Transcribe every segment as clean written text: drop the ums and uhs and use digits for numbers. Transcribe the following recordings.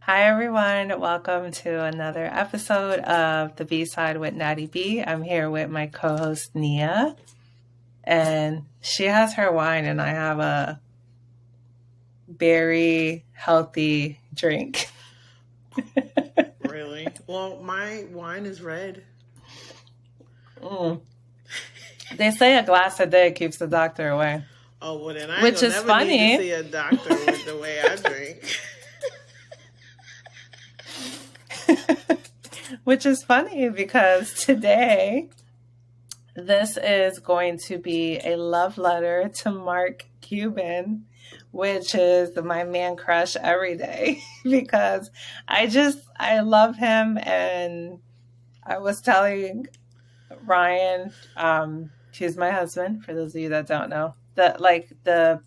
Hi, everyone. Welcome to another episode of The B Side with Natty B. I'm here with my co host, Nia, and she has her wine, and I have a very healthy drink. Really? Well, my wine is red. Mm. They say a glass a day keeps the doctor away. Oh, well, then I ain't Which gonna is never need to funny. see a doctor with the way I drink. Which is funny because today this is going to be a love letter to Mark Cuban, which is my man crush every day because I love him. And I was telling Ryan, he's my husband, for those of you that don't know, that like the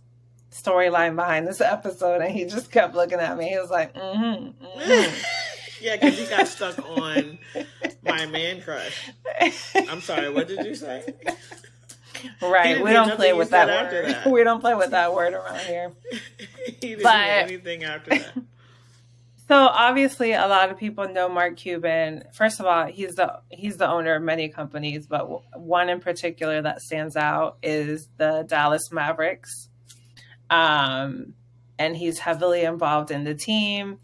storyline behind this episode, and he just kept looking at me. He was like, Yeah, because he got stuck on my man crush. I'm sorry, what did you say? Right. We don't play with that after word. that. We don't play with that word around here. He didn't do anything after that. So obviously, a lot of people know Mark Cuban. First of all, he's the owner of many companies, but one in particular that stands out is the Dallas Mavericks. And he's heavily involved in the team.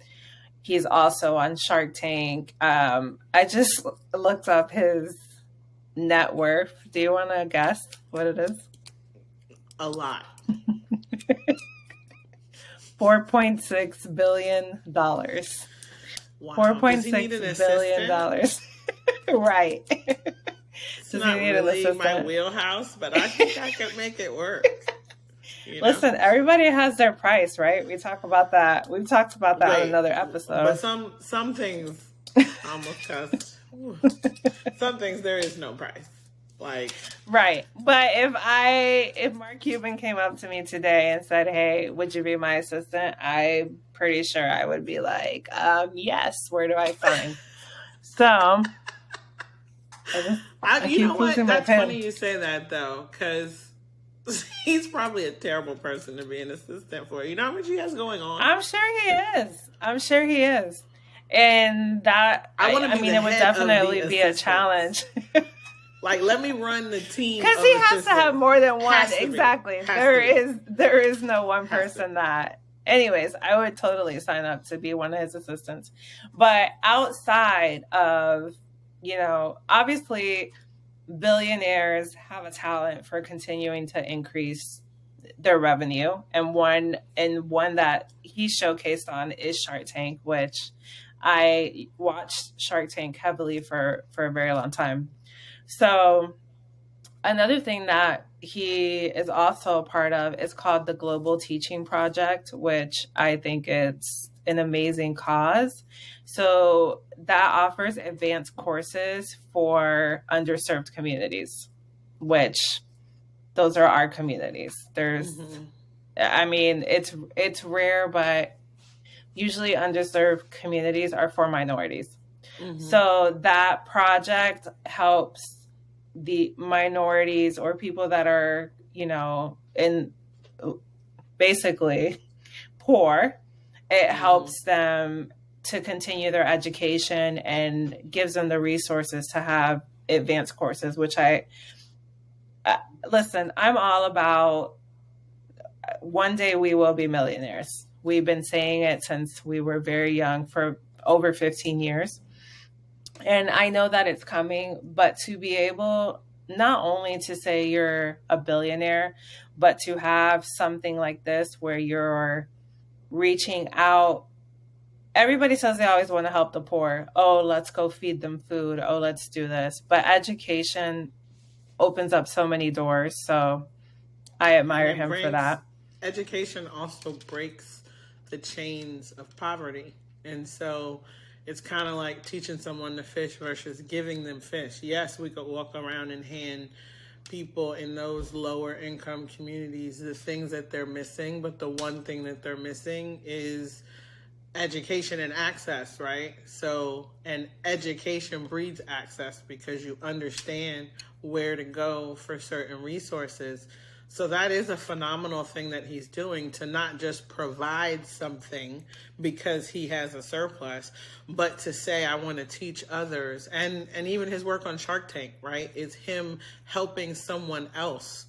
He's also on Shark Tank. I just looked up his net worth. Do you want to guess what it is? A lot. $4.6 billion. Wow. $4.6 billion. Right. It's not really my wheelhouse, but I think I could make it work. Listen, everybody has their price, right? We talk about that. We've talked about that on another episode. But some things almost cost. Some things there is no price. Like right. But if Mark Cuban came up to me today and said, "Hey, would you be my assistant?" I'm pretty sure I would be like, "Yes. Where do I sign?" So, you know what? That's funny you say that though, because he's probably a terrible person to be an assistant for. You know how much he has going on? I'm sure he is. And that, I mean, it would definitely be a challenge. Like, let me run the team. Because he has to have more than one. Exactly. There is no one person that. Anyways, I would totally sign up to be one of his assistants. But outside of, obviously billionaires have a talent for continuing to increase their revenue. And one that he showcased on is Shark Tank, which I watched Shark Tank heavily for a very long time. So another thing that he is also a part of is called the Global Teaching Project, which I think it's an amazing cause. So that offers advanced courses for underserved communities, which those are our communities. I mean, it's rare, but usually underserved communities are for minorities. Mm-hmm. So that project helps the minorities or people that are, in basically poor. It helps them to continue their education and gives them the resources to have advanced courses, which listen, I'm all about one day we will be millionaires. We've been saying it since we were very young, for over 15 years. And I know that it's coming, but to be able not only to say you're a billionaire, but to have something like this where you're reaching out. Everybody says they always want to help the poor. Oh, let's go feed them food. Oh, let's do this. But education opens up so many doors. So I admire him for that. Education also breaks the chains of poverty. And so it's kind of like teaching someone to fish versus giving them fish. Yes, we could walk around and hand people in those lower income communities the things that they're missing, but the one thing that they're missing is education and access, right? So, and education breeds access because you understand where to go for certain resources. So that is a phenomenal thing that he's doing, to not just provide something because he has a surplus, but to say, I want to teach others. And even his work on Shark Tank, right, is him helping someone else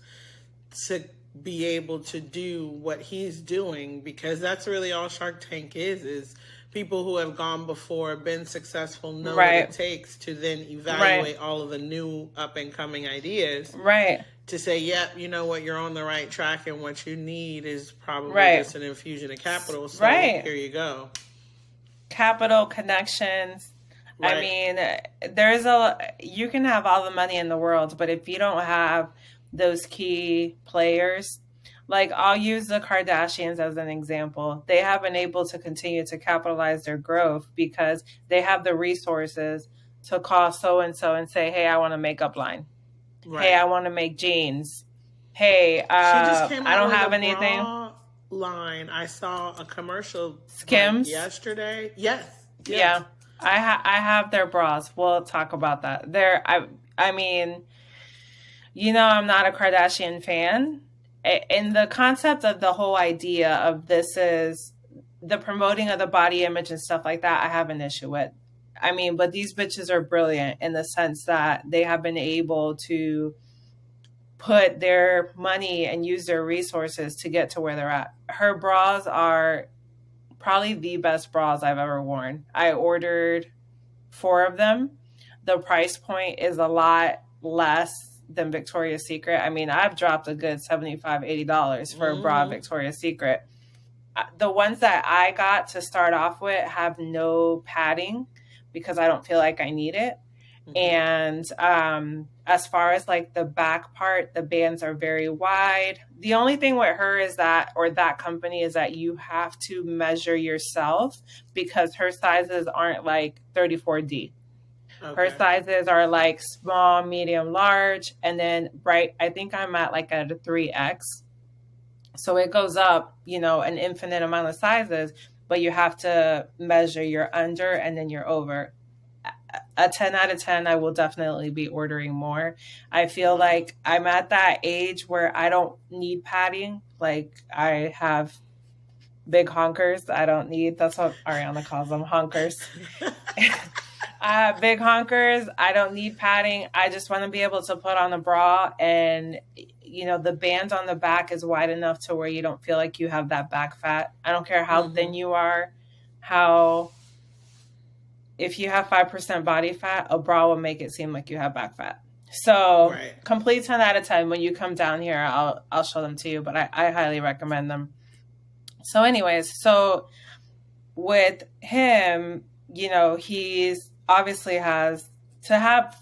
to be able to do what he's doing, because that's really all Shark Tank is people who have gone before, been successful, know what it takes to then evaluate all of the new up and coming ideas. Right. To say, yep, you know what, you're on the right track, and what you need is probably just an infusion of capital. So here you go. Capital, connections. Right. I mean, you can have all the money in the world, but if you don't have those key players, like I'll use the Kardashians as an example. They have been able to continue to capitalize their growth because they have the resources to call so-and-so and say, hey, I want a makeup line. Right. Hey, I want to make jeans. Hey, she just came out I don't have anything. Line. I saw a commercial Skims yesterday. Yes. Yeah. I have their bras. We'll talk about that. I mean, I'm not a Kardashian fan. And the concept of the whole idea of this is the promoting of the body image and stuff like that, I have an issue with. I mean, but these bitches are brilliant in the sense that they have been able to put their money and use their resources to get to where they're at. Her bras are probably the best bras I've ever worn. I ordered 4 of them. The price point is a lot less than Victoria's Secret. I mean, I've dropped a good $75, $80 for a bra at Victoria's Secret. The ones that I got to start off with have no padding because I don't feel like I need it. And as far as like the back part, the bands are very wide. The only thing with her is that company is that you have to measure yourself because her sizes aren't like 34D. Okay. Her sizes are like small, medium, large, and then I think I'm at like at a 3X. So it goes up, an infinite amount of sizes, but you have to measure your under and then you're over. A 10 out of 10, I will definitely be ordering more. I feel like I'm at that age where I don't need padding. Like I have big honkers. I don't need, that's what Ariana calls them, honkers. I have big honkers. I don't need padding. I just want to be able to put on a bra and, the band on the back is wide enough to where you don't feel like you have that back fat. I don't care how thin you are, if you have 5% body fat, a bra will make it seem like you have back fat. So complete 10 out of 10. When you come down here, I'll show them to you, but I highly recommend them. So anyways, so with him, he's obviously has to have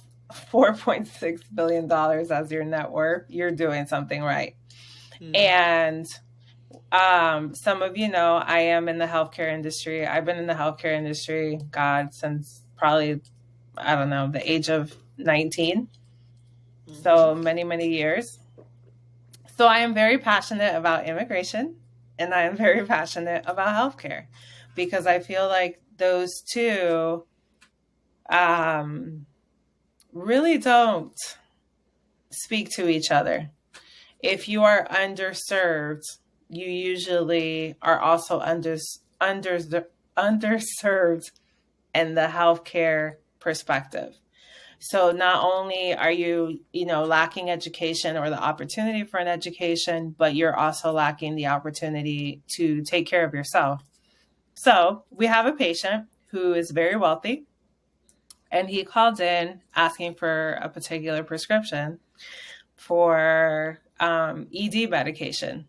$4.6 billion as your net worth. You're doing something right. And some of you know, I am in the healthcare industry. I've been in the healthcare industry, since probably, I don't know, the age of 19. So many, many years. So I am very passionate about immigration and I am very passionate about healthcare because I feel like those two really don't speak to each other. If you are underserved, you usually are also underserved in the healthcare perspective. So not only are you, lacking education or the opportunity for an education, but you're also lacking the opportunity to take care of yourself. So we have a patient who is very wealthy, and he called in asking for a particular prescription for ED medication.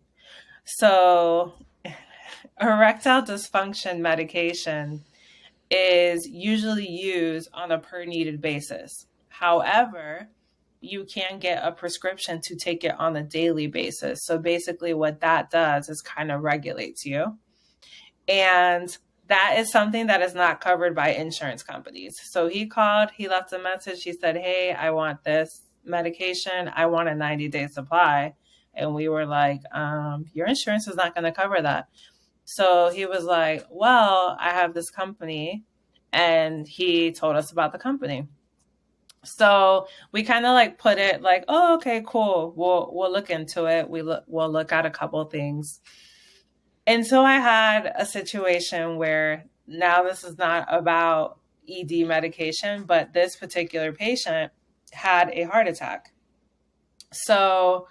So erectile dysfunction medication is usually used on a per needed basis. However, you can get a prescription to take it on a daily basis. So basically what that does is kind of regulates you. And that is something that is not covered by insurance companies. So he called, he left a message. He said, hey, I want this medication. I want a 90-day supply. And we were like, your insurance is not going to cover that. So he was like, well, I have this company. And he told us about the company. So we kind of like put it like, oh, okay, cool. We'll look into it. We'll look at a couple of things. And so I had a situation where now this is not about ED medication, but this particular patient had a heart attack. So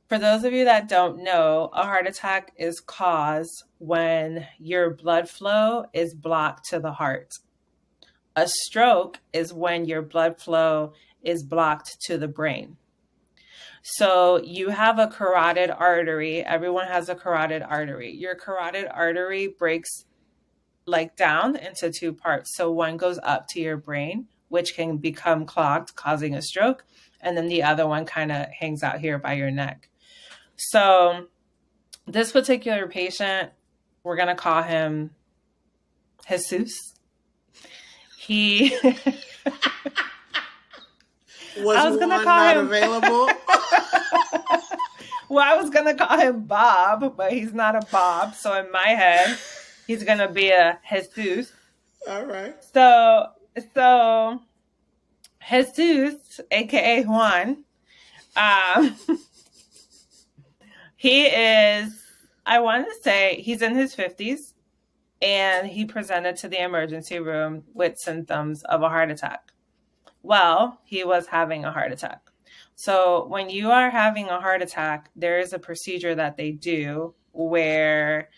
for those of you that don't know, a heart attack is caused when your blood flow is blocked to the heart. A stroke is when your blood flow is blocked to the brain. So you have a carotid artery. Everyone has a carotid artery. Your carotid artery breaks like down into two parts. So one goes up to your brain, which can become clogged, causing a stroke. And then the other one kind of hangs out here by your neck. So this particular patient, we're going to call him Jesus. He was one not available. Well, I was going to call him Bob, but he's not a Bob. So in my head, he's going to be a Jesus. All right. So Jesus, aka Juan, he is, I want to say he's in his 50s, and he presented to the emergency room with symptoms of a heart attack. Well, he was having a heart attack. So when you are having a heart attack, there is a procedure that they do where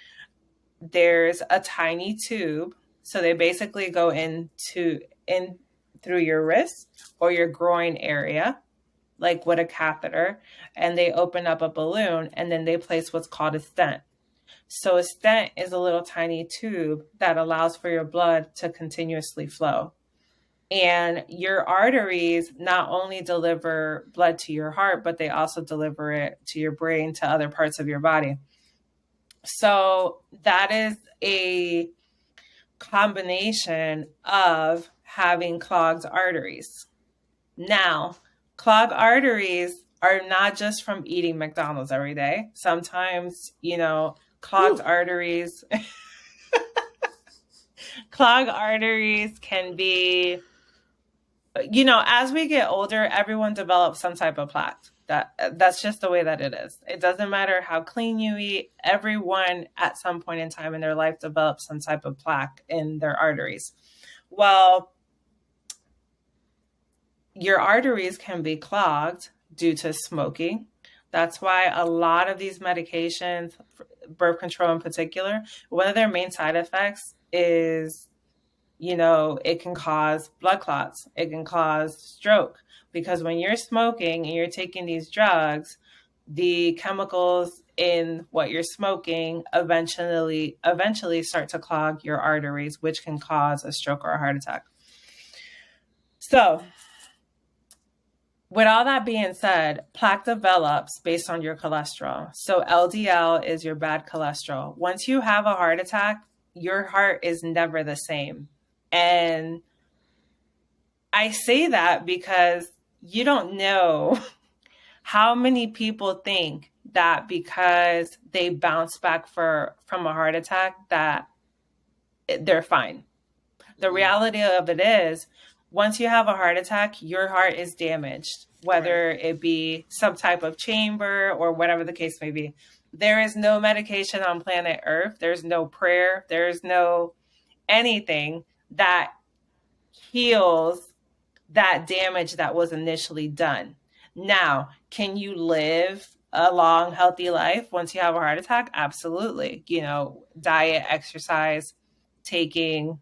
there's a tiny tube. So they basically go in through your wrist or your groin area, like with a catheter, and they open up a balloon, and then they place what's called a stent. So a stent is a little tiny tube that allows for your blood to continuously flow. And your arteries not only deliver blood to your heart, but they also deliver it to your brain, to other parts of your body. So that is a combination of having clogged arteries. Now, clogged arteries are not just from eating McDonald's every day. Sometimes, clogged arteries can be, as we get older, everyone develops some type of plaque. That's just the way that it is. It doesn't matter how clean you eat. Everyone at some point in time in their life develops some type of plaque in their arteries. Well, your arteries can be clogged due to smoking. That's why a lot of these medications, birth control in particular, one of their main side effects is, it can cause blood clots. It can cause stroke, because when you're smoking and you're taking these drugs, the chemicals in what you're smoking eventually start to clog your arteries, which can cause a stroke or a heart attack. So with all that being said, plaque develops based on your cholesterol. So LDL is your bad cholesterol. Once you have a heart attack, your heart is never the same. And I say that because you don't know how many people think that because they bounce back from a heart attack that they're fine. The reality of it is, once you have a heart attack, your heart is damaged, whether it be some type of chamber or whatever the case may be. There is no medication on planet Earth. There's no prayer. There's no anything that heals that damage that was initially done. Now, can you live a long, healthy life once you have a heart attack? Absolutely. Diet, exercise, taking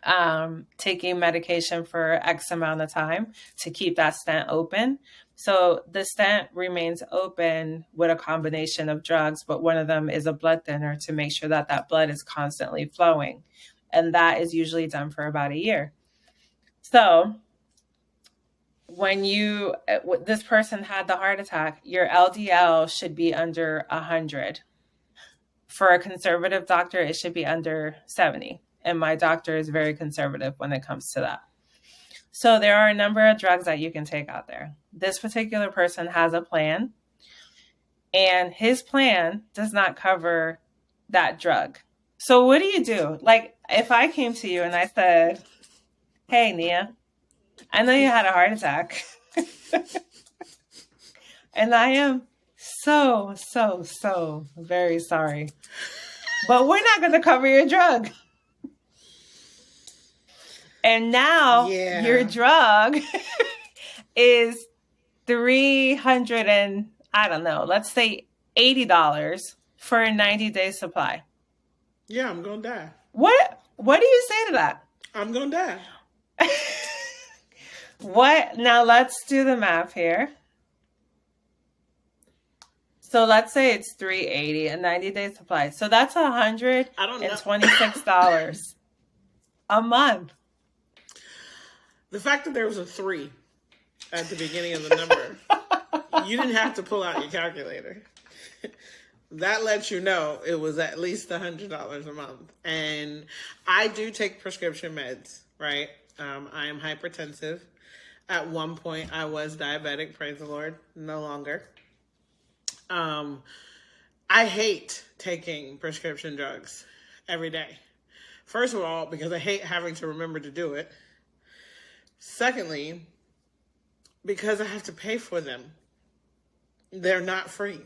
medication for X amount of time to keep that stent open. So the stent remains open with a combination of drugs, but one of them is a blood thinner to make sure that that blood is constantly flowing. And that is usually done for about a year. So when this person had the heart attack, your LDL should be under 100. For a conservative doctor, it should be under 70. And my doctor is very conservative when it comes to that. So there are a number of drugs that you can take out there. This particular person has a plan, and his plan does not cover that drug. So what do you do? Like, if I came to you and I said, hey, Nia, I know you had a heart attack. And I am so very sorry. But we're not going to cover your drug. And now your drug is $300 and I don't know, let's say $80 for a 90-day supply. Yeah, I'm going to die. What do you say to that? I'm going to die. What? Now let's do the math here. So let's say it's $380, a 90-day supply. So that's $126 a month. The fact that there was a 3 at the beginning of the number, you didn't have to pull out your calculator. That lets you know it was at least $100 a month. And I do take prescription meds, right? I am hypertensive. At one point, I was diabetic, praise the Lord, no longer. I hate taking prescription drugs every day. First of all, because I hate having to remember to do it. Secondly, because I have to pay for them. They're not free.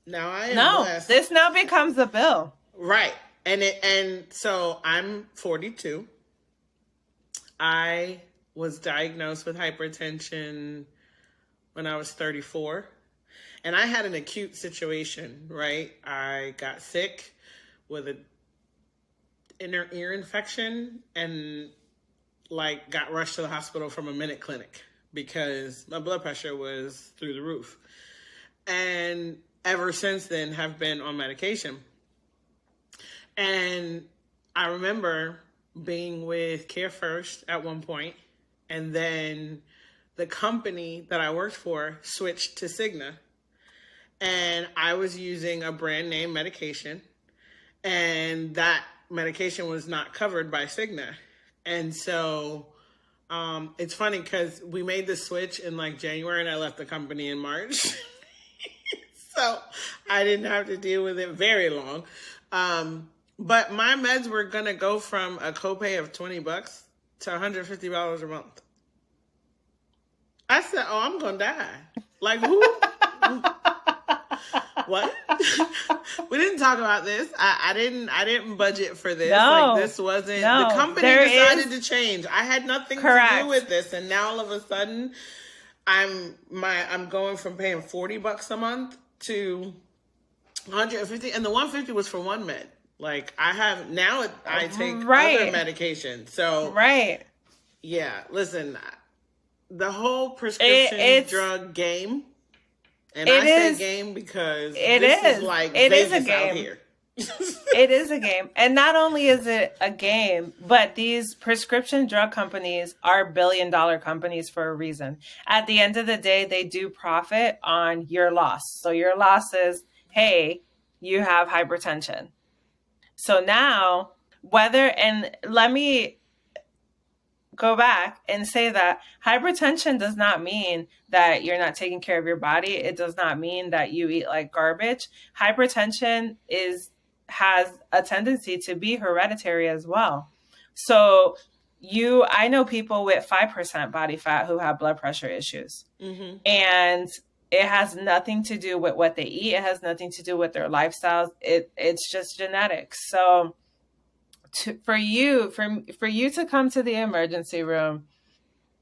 Now I am blessed. This now becomes a bill. Right. And so I'm 42. I was diagnosed with hypertension when I was 34. And I had an acute situation, right? I got sick with an inner ear infection and got rushed to the hospital from a minute clinic because my blood pressure was through the roof. And ever since then have been on medication. And I remember being with Care First at one point, and then the company that I worked for switched to Cigna. And I was using a brand name medication, and that medication was not covered by Cigna. And so it's funny because we made the switch in January and I left the company in March. So I didn't have to deal with it very long. But my meds were going to go from a copay of $20 to $150 a month. I said, oh, I'm going to die. Who? What? We didn't talk about this. I didn't budget for this. No, this wasn't. No, the company decided to change. I had nothing to do with this, and now all of a sudden, I'm going from paying $40 a month to $150, and the $150 was for one med. I take other medication. So yeah. Listen, the whole prescription drug game. And I say game because this is like Vegas a game out here. It is a game. And not only is it a game, but these prescription drug companies are billion-dollar companies for a reason. At the end of the day, they do profit on your loss. So your loss is, hey, you have hypertension. So now, let me go back and say that hypertension does not mean that you're not taking care of your body. It does not mean that you eat like garbage. Hypertension has a tendency to be hereditary as well. So I know people with 5% body fat who have blood pressure issues. Mm-hmm. And it has nothing to do with what they eat. It has nothing to do with their lifestyles. It's just genetics. So for you to come to the emergency room,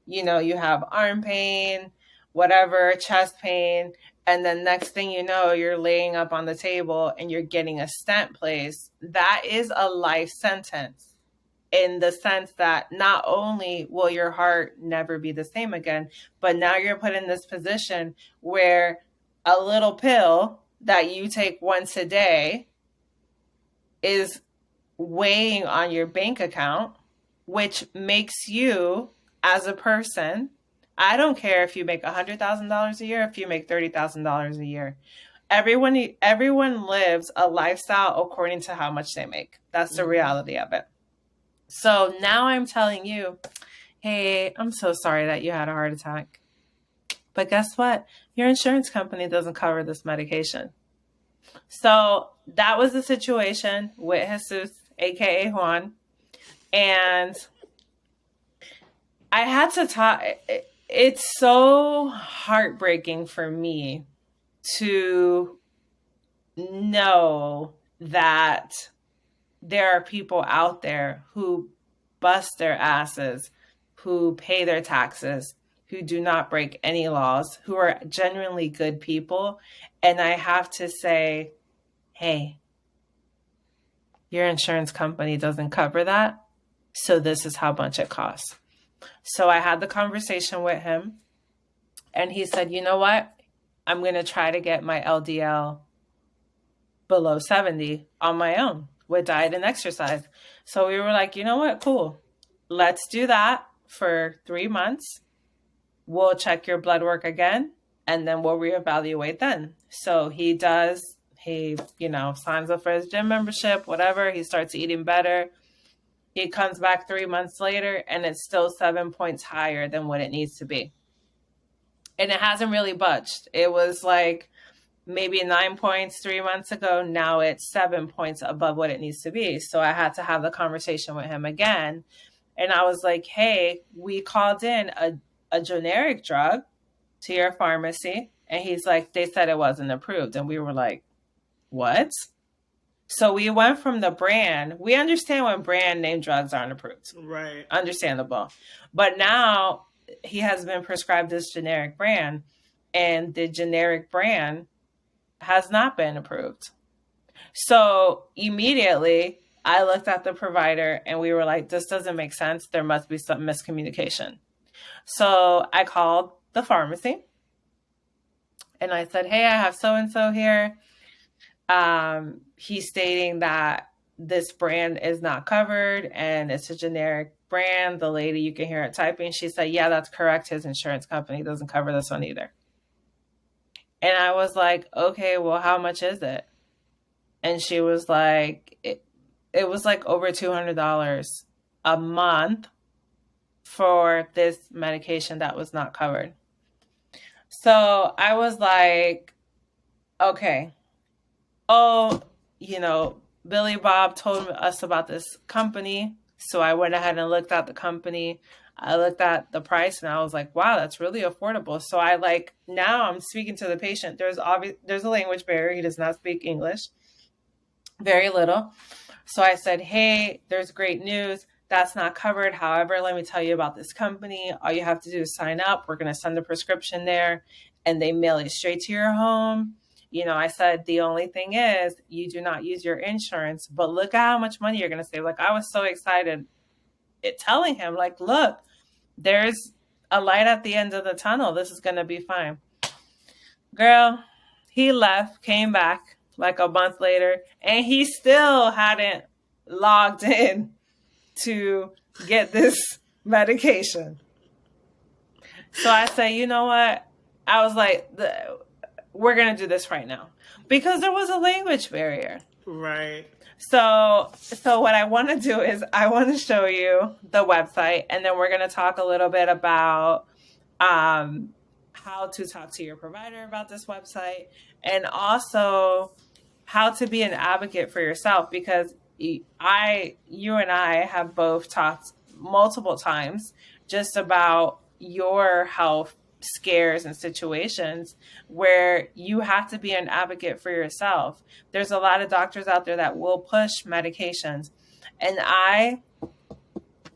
you have arm pain, whatever, chest pain, and then next thing you know, you're laying up on the table and you're getting a stent placed. That is a life sentence, in the sense that not only will your heart never be the same again, but now you're put in this position where a little pill that you take once a day is weighing on your bank account, which makes you, as a person, I don't care if you make $100,000 a year, if you make $30,000 a year. Everyone lives a lifestyle according to how much they make. That's the reality of it. So now I'm telling you, hey, I'm so sorry that you had a heart attack. But guess what? Your insurance company doesn't cover this medication. So that was the situation with Jesus, aka Juan. And I had to talk. It's so heartbreaking for me to know that there are people out there who bust their asses, who pay their taxes, who do not break any laws, who are genuinely good people. And I have to say, hey, your insurance company doesn't cover that. So this is how much it costs. So I had the conversation with him, and he said, you know what? I'm going to try to get my LDL below 70 on my own with diet and exercise. So we were like, you know what? Cool. Let's do that for 3 months. We'll check your blood work again, and then we'll reevaluate then. So he does, signs up for his gym membership, whatever. He starts eating better. He comes back 3 months later, and it's still 7 points higher than what it needs to be. And it hasn't really budged. It was like maybe 9 points 3 months ago. Now it's 7 points above what it needs to be. So I had to have the conversation with him again. And I was like, hey, we called in a generic drug to your pharmacy. And he's like, they said it wasn't approved. And we were like, what? So we went from the brand. We understand when brand name drugs aren't approved. Right. Understandable. But now he has been prescribed this generic brand, and the generic brand has not been approved. So immediately I looked at the provider and we were like, this doesn't make sense. There must be some miscommunication. So I called the pharmacy and I said, hey, I have so-and-so here. He's stating that this brand is not covered and it's a generic brand. The lady, you can hear it typing. She said, yeah, that's correct. His insurance company doesn't cover this one either. And I was like, okay, well, how much is it? And she was like, it was like over $200 a month for this medication that was not covered. So I was like, okay. Oh, Billy Bob told us about this company. So I went ahead and looked at the company. I looked at the price and I was like, wow, that's really affordable. So now I'm speaking to the patient. There's a language barrier. He does not speak English. Very little. So I said, hey, there's great news. That's not covered. However, let me tell you about this company. All you have to do is sign up. We're going to send a prescription there and they mail it straight to your home. I said, the only thing is you do not use your insurance, but look at how much money you're going to save. Like, I was so excited telling him, like, look, there's a light at the end of the tunnel. This is going to be fine. Girl, he left, came back like a month later, and he still hadn't logged in to get this medication. So I said, you know what? I was like, we're going to do this right now because there was a language barrier. Right. So what I want to do is I want to show you the website, and then we're going to talk a little bit about how to talk to your provider about this website, and also how to be an advocate for yourself, because you and I have both talked multiple times just about your health scares and situations where you have to be an advocate for yourself. There's a lot of doctors out there that will push medications, and I,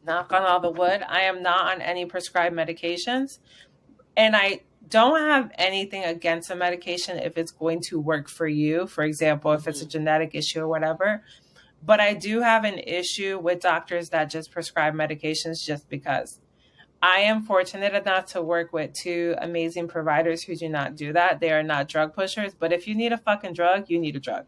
knock on all the wood, I am not on any prescribed medications, and I don't have anything against a medication if it's going to work for you. For example, if it's a genetic issue or whatever. But I do have an issue with doctors that just prescribe medications just because. I am fortunate enough to work with two amazing providers who do not do that. They are not drug pushers, but if you need a fucking drug, you need a drug.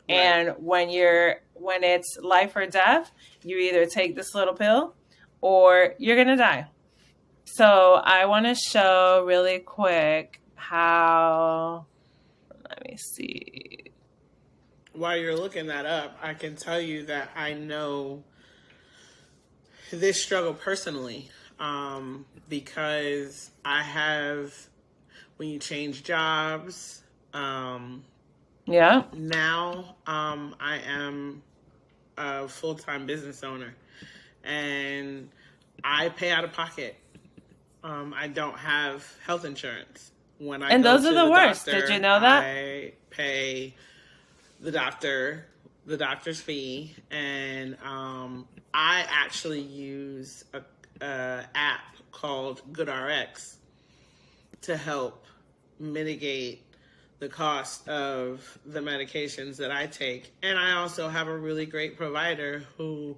Right. And when it's life or death, you either take this little pill or you're going to die. So I want to show really quick how, let me see. While you're looking that up, I can tell you that I know this struggle personally. Because I have, when you change jobs, yeah. Now, I am a full-time business owner, and I pay out of pocket. I don't have health insurance. When I And go those are to the the worst. doctor, Did you know that? I pay the doctor's fee, and I actually use a app called GoodRx to help mitigate the cost of the medications that I take. And I also have a really great provider who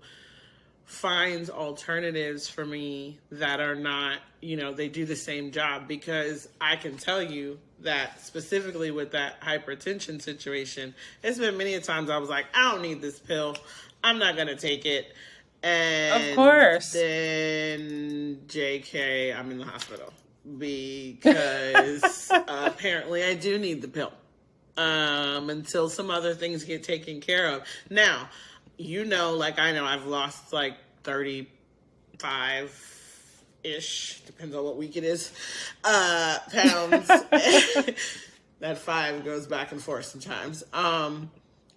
finds alternatives for me that are not, they do the same job, because I can tell you that specifically with that hypertension situation, it's been many a times I was like, I don't need this pill. I'm not going to take it. And of course. then JK, I'm in the hospital because apparently I do need the pill until some other things get taken care of. Now, like I know, I've lost like 35-ish, depends on what week it is, pounds. That 5 goes back and forth sometimes. And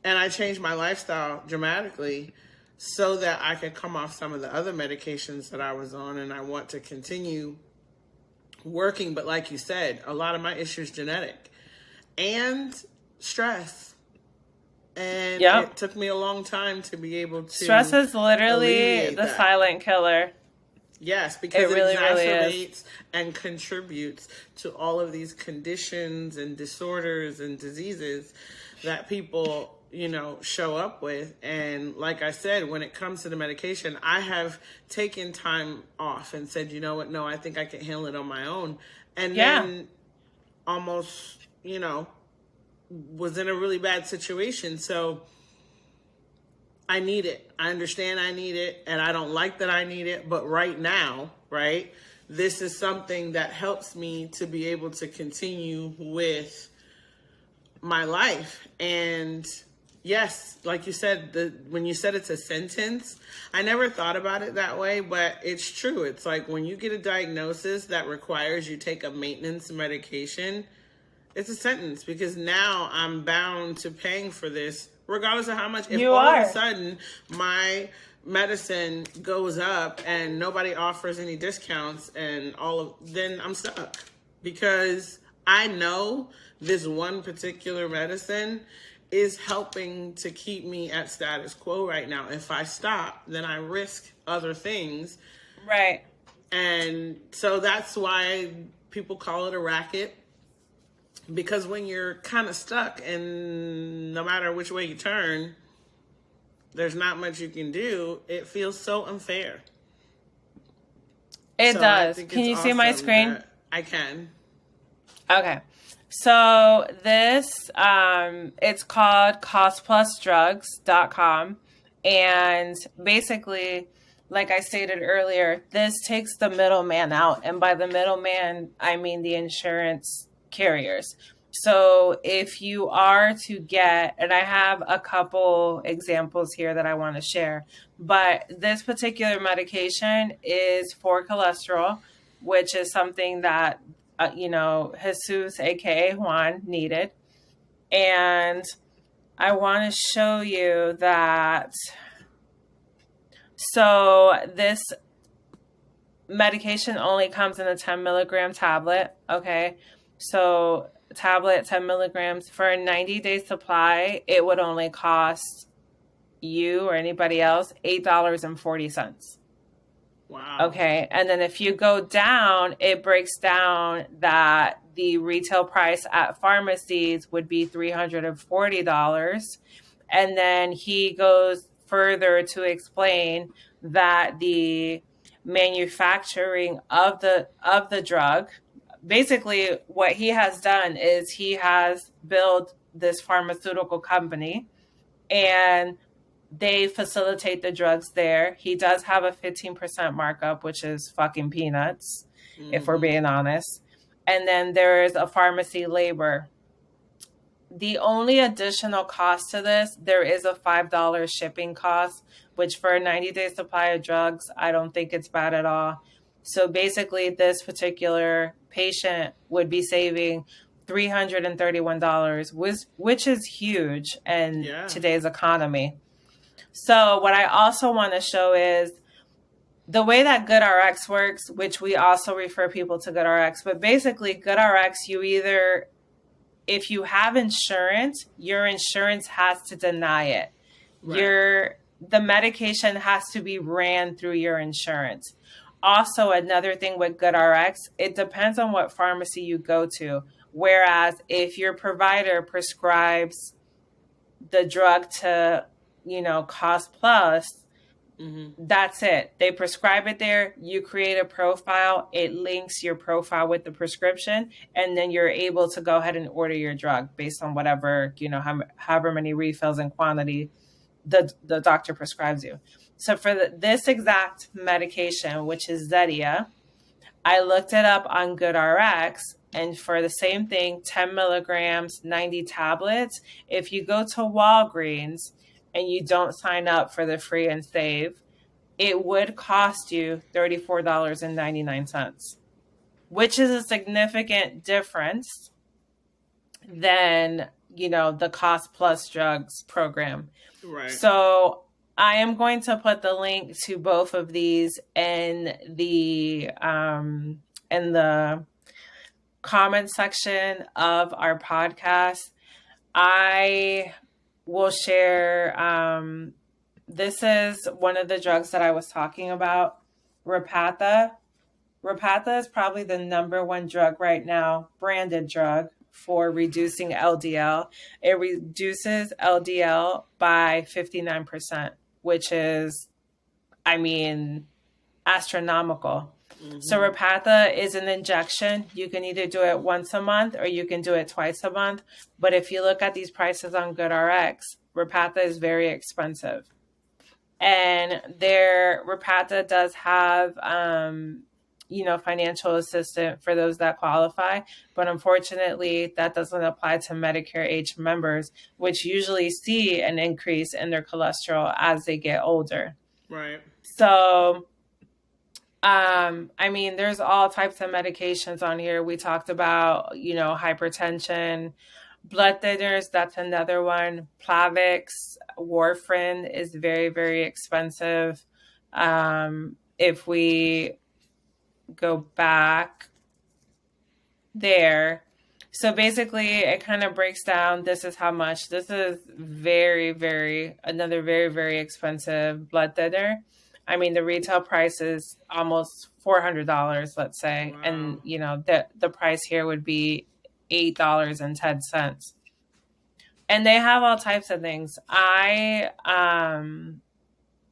I changed my lifestyle dramatically so that I could come off some of the other medications that I was on, and I want to continue working. But like you said, a lot of my issues genetic and stress. And it took me a long time to be able to. Stress is literally the silent killer. Yes, because it really, exacerbates and contributes to all of these conditions and disorders and diseases that people, show up with. And like I said, when it comes to the medication, I have taken time off and said, you know what, no, I think I can handle it on my own. And then almost, was in a really bad situation. So I need it. I understand I need it, and I don't like that I need it. But right now, this is something that helps me to be able to continue with my life. And yes, like you said, when you said it's a sentence, I never thought about it that way, but it's true. It's like when you get a diagnosis that requires you take a maintenance medication, it's a sentence, because now I'm bound to paying for this, regardless of how much. If all of a sudden my medicine goes up and nobody offers any discounts and then I'm stuck, because I know this one particular medicine is helping to keep me at status quo right now. If I stop, then I risk other things. Right. And so that's why people call it a racket. Because when you're kind of stuck, and no matter which way you turn, there's not much you can do, it feels so unfair. It does. Can you see my screen? I can. Okay. So this, it's called costplusdrugs.com. And basically, like I stated earlier, this takes the middleman out. And by the middleman, I mean the insurance carriers. So if you are to get, and I have a couple examples here that I want to share, but this particular medication is for cholesterol, which is something that, Jesus, aka Juan, needed. And I want to show you that. So this medication only comes in a 10 milligram tablet. Okay. So tablet, 10 milligrams for a 90-day supply, it would only cost you or anybody else $8.40. Wow. Okay. And then if you go down, it breaks down that the retail price at pharmacies would be $340. And then he goes further to explain that the manufacturing of the drug, basically what he has done is he has built this pharmaceutical company, and they facilitate the drugs there. He does have a 15% markup, which is fucking peanuts, if we're being honest. And then there is a pharmacy labor. The only additional cost to this, there is a $5 shipping cost, which for a 90-day supply of drugs, I don't think it's bad at all. So basically, this particular patient would be saving $331, which is huge in today's economy. So what I also want to show is the way that GoodRx works, which we also refer people to GoodRx, but basically GoodRx, you either, if you have insurance, your insurance has to deny it. Right. The medication has to be ran through your insurance. Also, another thing with GoodRx, it depends on what pharmacy you go to. Whereas if your provider prescribes the drug to, cost plus, that's it. They prescribe it there. You create a profile. It links your profile with the prescription, and then you're able to go ahead and order your drug based on whatever, however many refills and quantity the doctor prescribes you. So for this exact medication, which is Zetia, I looked it up on GoodRx, and for the same thing, 10 milligrams, 90 tablets, if you go to Walgreens and you don't sign up for the free and save, it would cost you $34.99, which is a significant difference than, the cost plus drugs program. Right. So I am going to put the link to both of these in the comment section of our podcast. I will share. This is one of the drugs that I was talking about, Repatha. Repatha is probably the number one drug right now, branded drug for reducing LDL. It reduces LDL by 59%, which is, astronomical. So Repatha is an injection. You can either do it once a month or you can do it twice a month. But if you look at these prices on GoodRx, Repatha is very expensive. And Repatha does have, financial assistance for those that qualify. But unfortunately, that doesn't apply to Medicare age members, which usually see an increase in their cholesterol as they get older. Right. So, there's all types of medications on here. We talked about, hypertension, blood thinners. That's another one. Plavix, warfarin is very, very expensive. If we go back there, so basically it kind of breaks down. This is how much. This is another very, very expensive blood thinner. The retail price is almost $400, let's say. Wow. And, the price here would be $8.10. And they have all types of things. I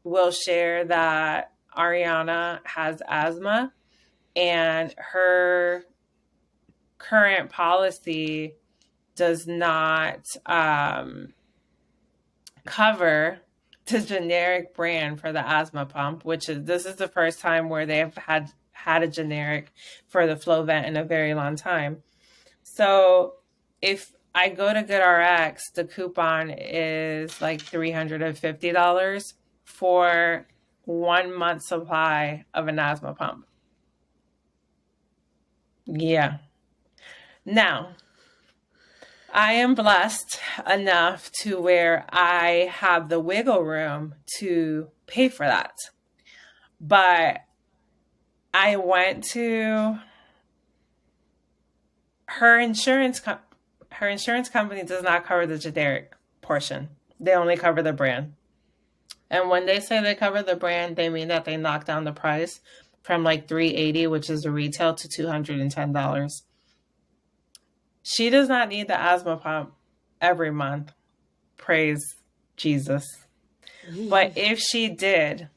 will share that Ariana has asthma, and her current policy does not cover the generic brand for the asthma pump, this is the first time where they've had a generic for the Flovent in a very long time. So if I go to GoodRx, the coupon is like $350 for 1 month supply of an asthma pump. Yeah. Now, I am blessed enough to where I have the wiggle room to pay for that. But I went to her insurance company does not cover the generic portion. They only cover the brand. And when they say they cover the brand, they mean that they knock down the price from like $380, which is the retail, to $210. She does not need the asthma pump every month. Praise Jesus. But if she did,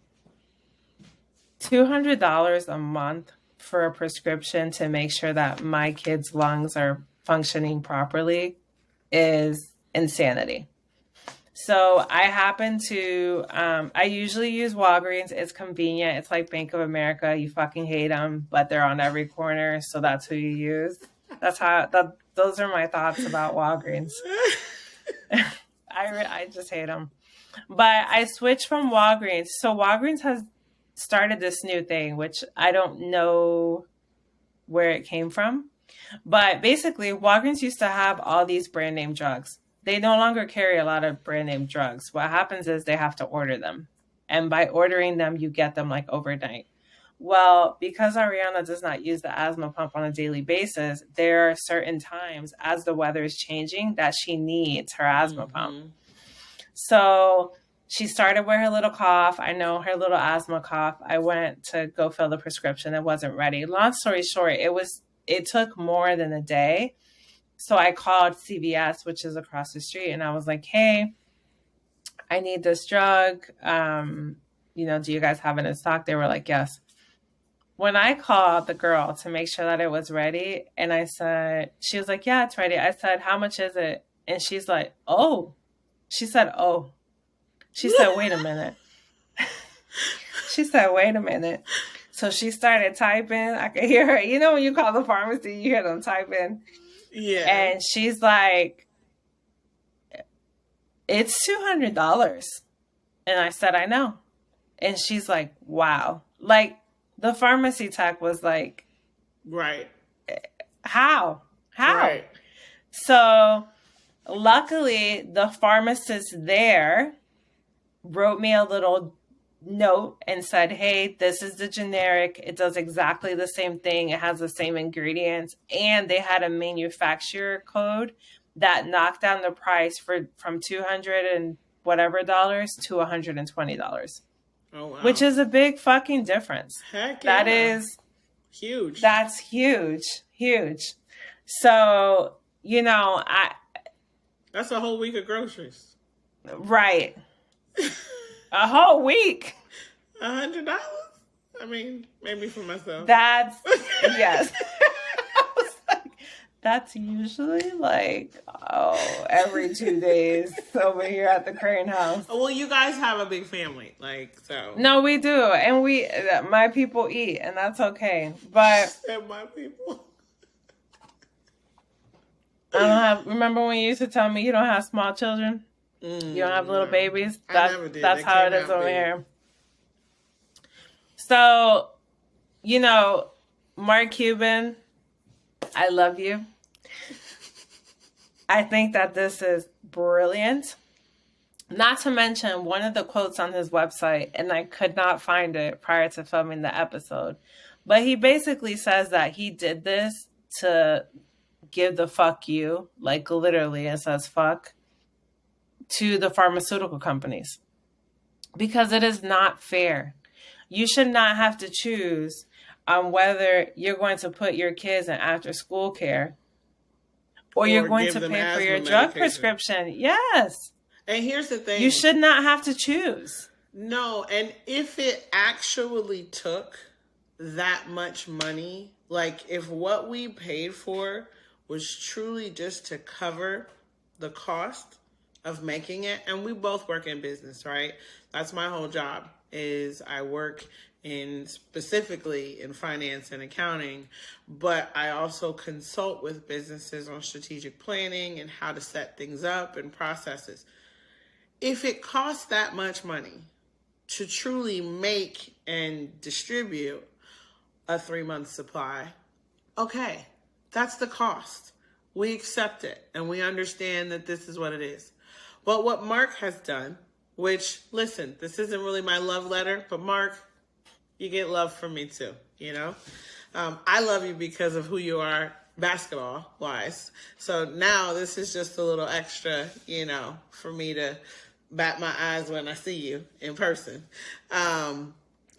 $200 a month for a prescription to make sure that my kids' lungs are functioning properly is insanity. So I happen to, I usually use Walgreens. It's convenient. It's like Bank of America. You fucking hate them, but they're on every corner. So that's who you use. Those are my thoughts about Walgreens. I just hate them. But I switched from Walgreens. So Walgreens has started this new thing, which I don't know where it came from. But basically, Walgreens used to have all these brand name drugs. They no longer carry a lot of brand name drugs. What happens is they have to order them. And by ordering them, you get them like overnight. Well, because Ariana does not use the asthma pump on a daily basis, there are certain times as the weather is changing that she needs her asthma pump. So she started with her little cough. I know her little asthma cough. I went to go fill the prescription. It wasn't ready. Long story short, it took more than a day. So I called CVS, which is across the street, and I was like, hey, I need this drug. Do you guys have it in stock? They were like, yes. When I called the girl to make sure that it was ready, and I said, she was like, yeah, it's ready. I said, how much is it? And she's like, oh. She said, oh. She said, wait a minute. She said, wait a minute. So she started typing. I could hear her. You know when you call the pharmacy, you hear them typing? Yeah. And she's like, it's $200. And I said, I know. And she's like, wow. Like, the pharmacy tech was like, right. How? Right. So luckily, the pharmacist there wrote me a little note and said, hey, this is the generic. It does exactly the same thing. It has the same ingredients. And they had a manufacturer code that knocked down the price from $200 and whatever dollars to $120. Oh, wow. Which is a big fucking difference. Heck yeah. That is huge. That's huge. Huge. So, that's a whole week of groceries. Right. A whole week. $100? I mean, maybe for myself. That's, yes. I was like, that's usually like, every 2 days over here at the Crane house. Well, you guys have a big family, so. No, we do. And my people eat, and that's okay. But. And my people. Remember when you used to tell me you don't have small children? You don't have little babies? I never did. That's how it is over here. So, Mark Cuban, I love you. I think that this is brilliant. Not to mention one of the quotes on his website, and I could not find it prior to filming the episode, but he basically says that he did this to give the fuck you, like literally it says fuck, to the pharmaceutical companies. Because it is not fair. You should not have to choose on whether you're going to put your kids in after school care or you're going to pay for your drug prescription. Yes. And here's the thing. You should not have to choose. No, and if it actually took that much money, like if what we paid for was truly just to cover the cost of making it, and we both work in business, right? That's my whole job, is I work specifically in finance and accounting, but I also consult with businesses on strategic planning and how to set things up and processes. If it costs that much money to truly make and distribute a 3-month supply, okay, that's the cost. We accept it and we understand that this is what it is. But what Mark has done, which, listen, this isn't really my love letter, but Mark, you get love from me too, I love you because of who you are basketball-wise. So now this is just a little extra, for me to bat my eyes when I see you in person.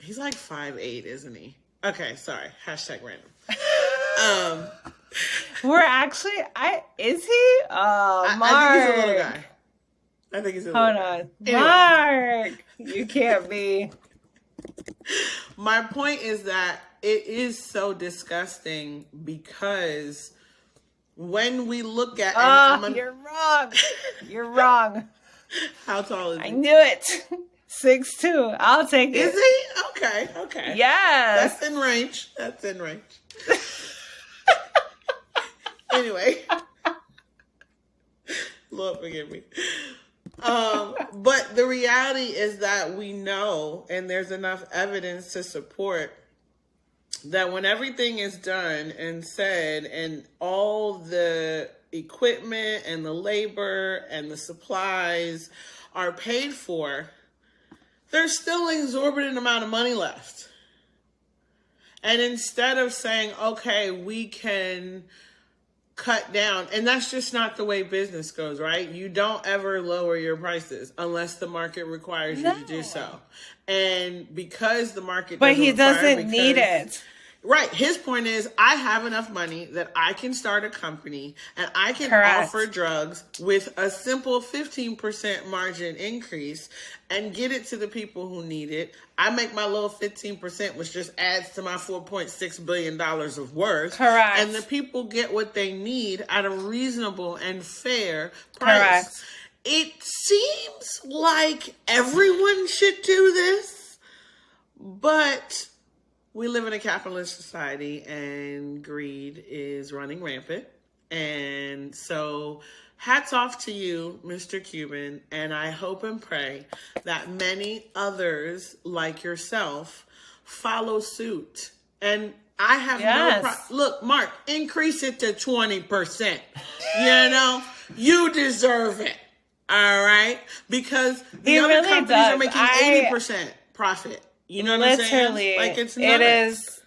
He's like 5'8", isn't he? Okay, sorry. #random. We're actually, is he? Mark. I think he's a little guy. Hold on. Anyway. Mark, you can't be. My point is that it is so disgusting because when we look at... you're wrong. You're wrong. How tall is he? I knew it. 6'2". I'll take it. Is he? Okay. Yes. That's in range. Anyway. Lord forgive me. But the reality is that we know, and there's enough evidence to support, that when everything is done and said and all the equipment and the labor and the supplies are paid for, there's still an exorbitant amount of money left. And instead of saying, okay, we can cut down, and that's just not the way business goes, right? You don't ever lower your prices unless the market requires you to do so. And because the market but he doesn't need it. Right. His point is, I have enough money that I can start a company and I can offer drugs with a simple 15% margin increase and get it to the people who need it. I make my little 15%, which just adds to my $4.6 billion of worth. Correct. And the people get what they need at a reasonable and fair price. Correct. It seems like everyone should do this, but we live in a capitalist society and greed is running rampant. And so hats off to you, Mr. Cuban. And I hope and pray that many others like yourself follow suit. And I have no look, Mark, increase it to 20%. You know, you deserve it. All right? Because the other companies are making 80% profit. You know what I'm saying? Like, it's nuts.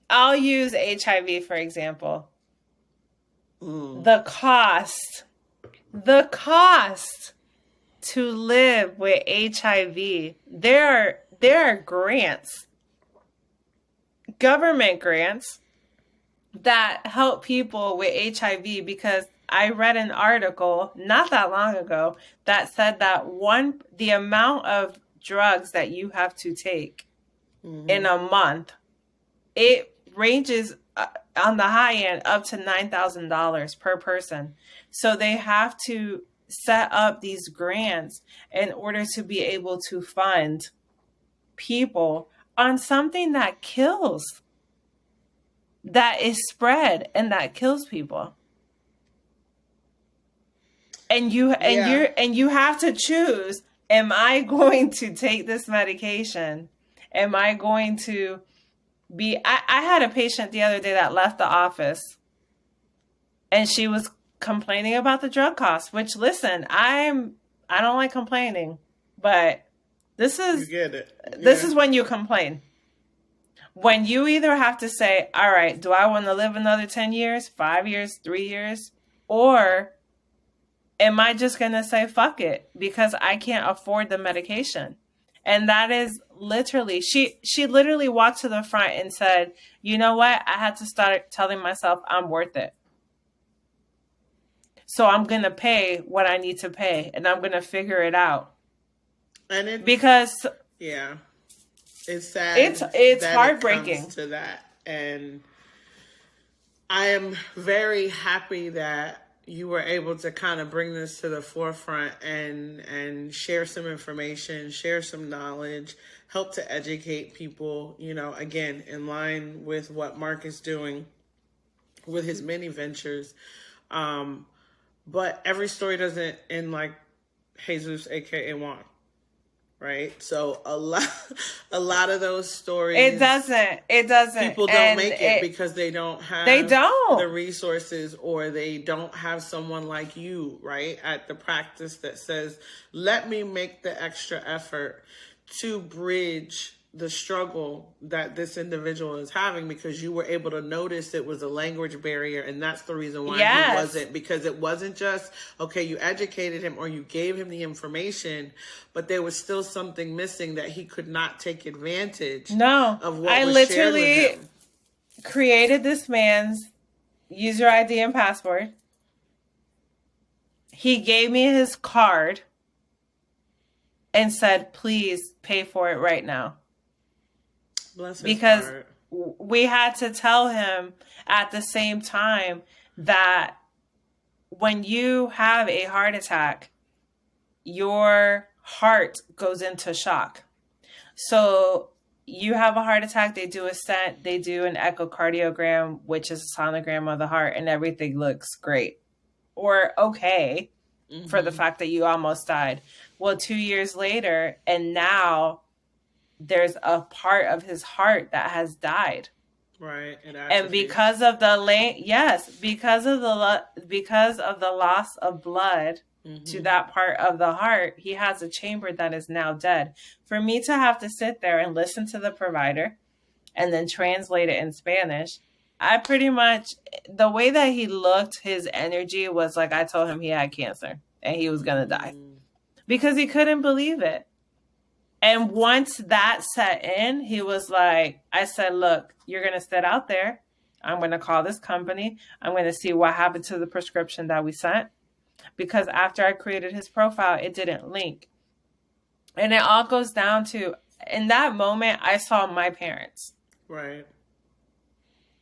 I'll use HIV, for example. The cost to live with HIV, there are grants, government grants that help people with HIV, because I read an article not that long ago that said that the amount of drugs that you have to take in a month, it ranges on the high end up to $9,000 per person. So they have to set up these grants in order to be able to fund people on something that kills, that is spread and that kills people. And you have to choose, am I going to take this medication? Am I going to be... I had a patient the other day that left the office and she was complaining about the drug costs, which, listen, I don't like complaining, but this is... You get it. Yeah. This is when you complain. When you either have to say, all right, do I want to live another 10 years, 5 years, 3 years? Or am I just going to say, fuck it, because I can't afford the medication? And that is literally, she literally walked to the front and said, you know what? I had to start telling myself I'm worth it. So I'm going to pay what I need to pay, and I'm going to figure it out. And it's sad. It's heartbreaking. It comes to that. And I am very happy that you were able to kind of bring this to the forefront and share some information, share some knowledge, help to educate people, you know, again, in line with what Mark is doing with his many ventures. But every story doesn't end like Jesus, aka Juan. Right? So a lot of those stories, it doesn't. People don't make it because they don't have the resources, or they don't have someone like you, right, at the practice that says, let me make the extra effort to bridge the struggle that this individual is having, because you were able to notice it was a language barrier, and that's the reason why he wasn't, because it wasn't just, okay, you educated him or you gave him the information, but there was still something missing that he could not take advantage of what was shared with him. Created this man's user ID and password. He gave me his card and said, please pay for it right now. Because we had to tell him at the same time that when you have a heart attack, your heart goes into shock. So you have a heart attack, they do a stent, they do an echocardiogram, which is a sonogram of the heart, and everything looks great or okay for the fact that you almost died. Well, 2 years later, and now there's a part of his heart that has died. Right. And because of the because of the loss of blood to that part of the heart, he has a chamber that is now dead. For me to have to sit there and listen to the provider and then translate it in Spanish, I pretty much, the way that he looked, his energy was like I told him he had cancer and he was going to die because he couldn't believe it. And once that set in, he was like, I said, look, you're going to sit out there. I'm going to call this company. I'm going to see what happened to the prescription that we sent. Because after I created his profile, it didn't link. And it all goes down to, in that moment, I saw my parents. Right.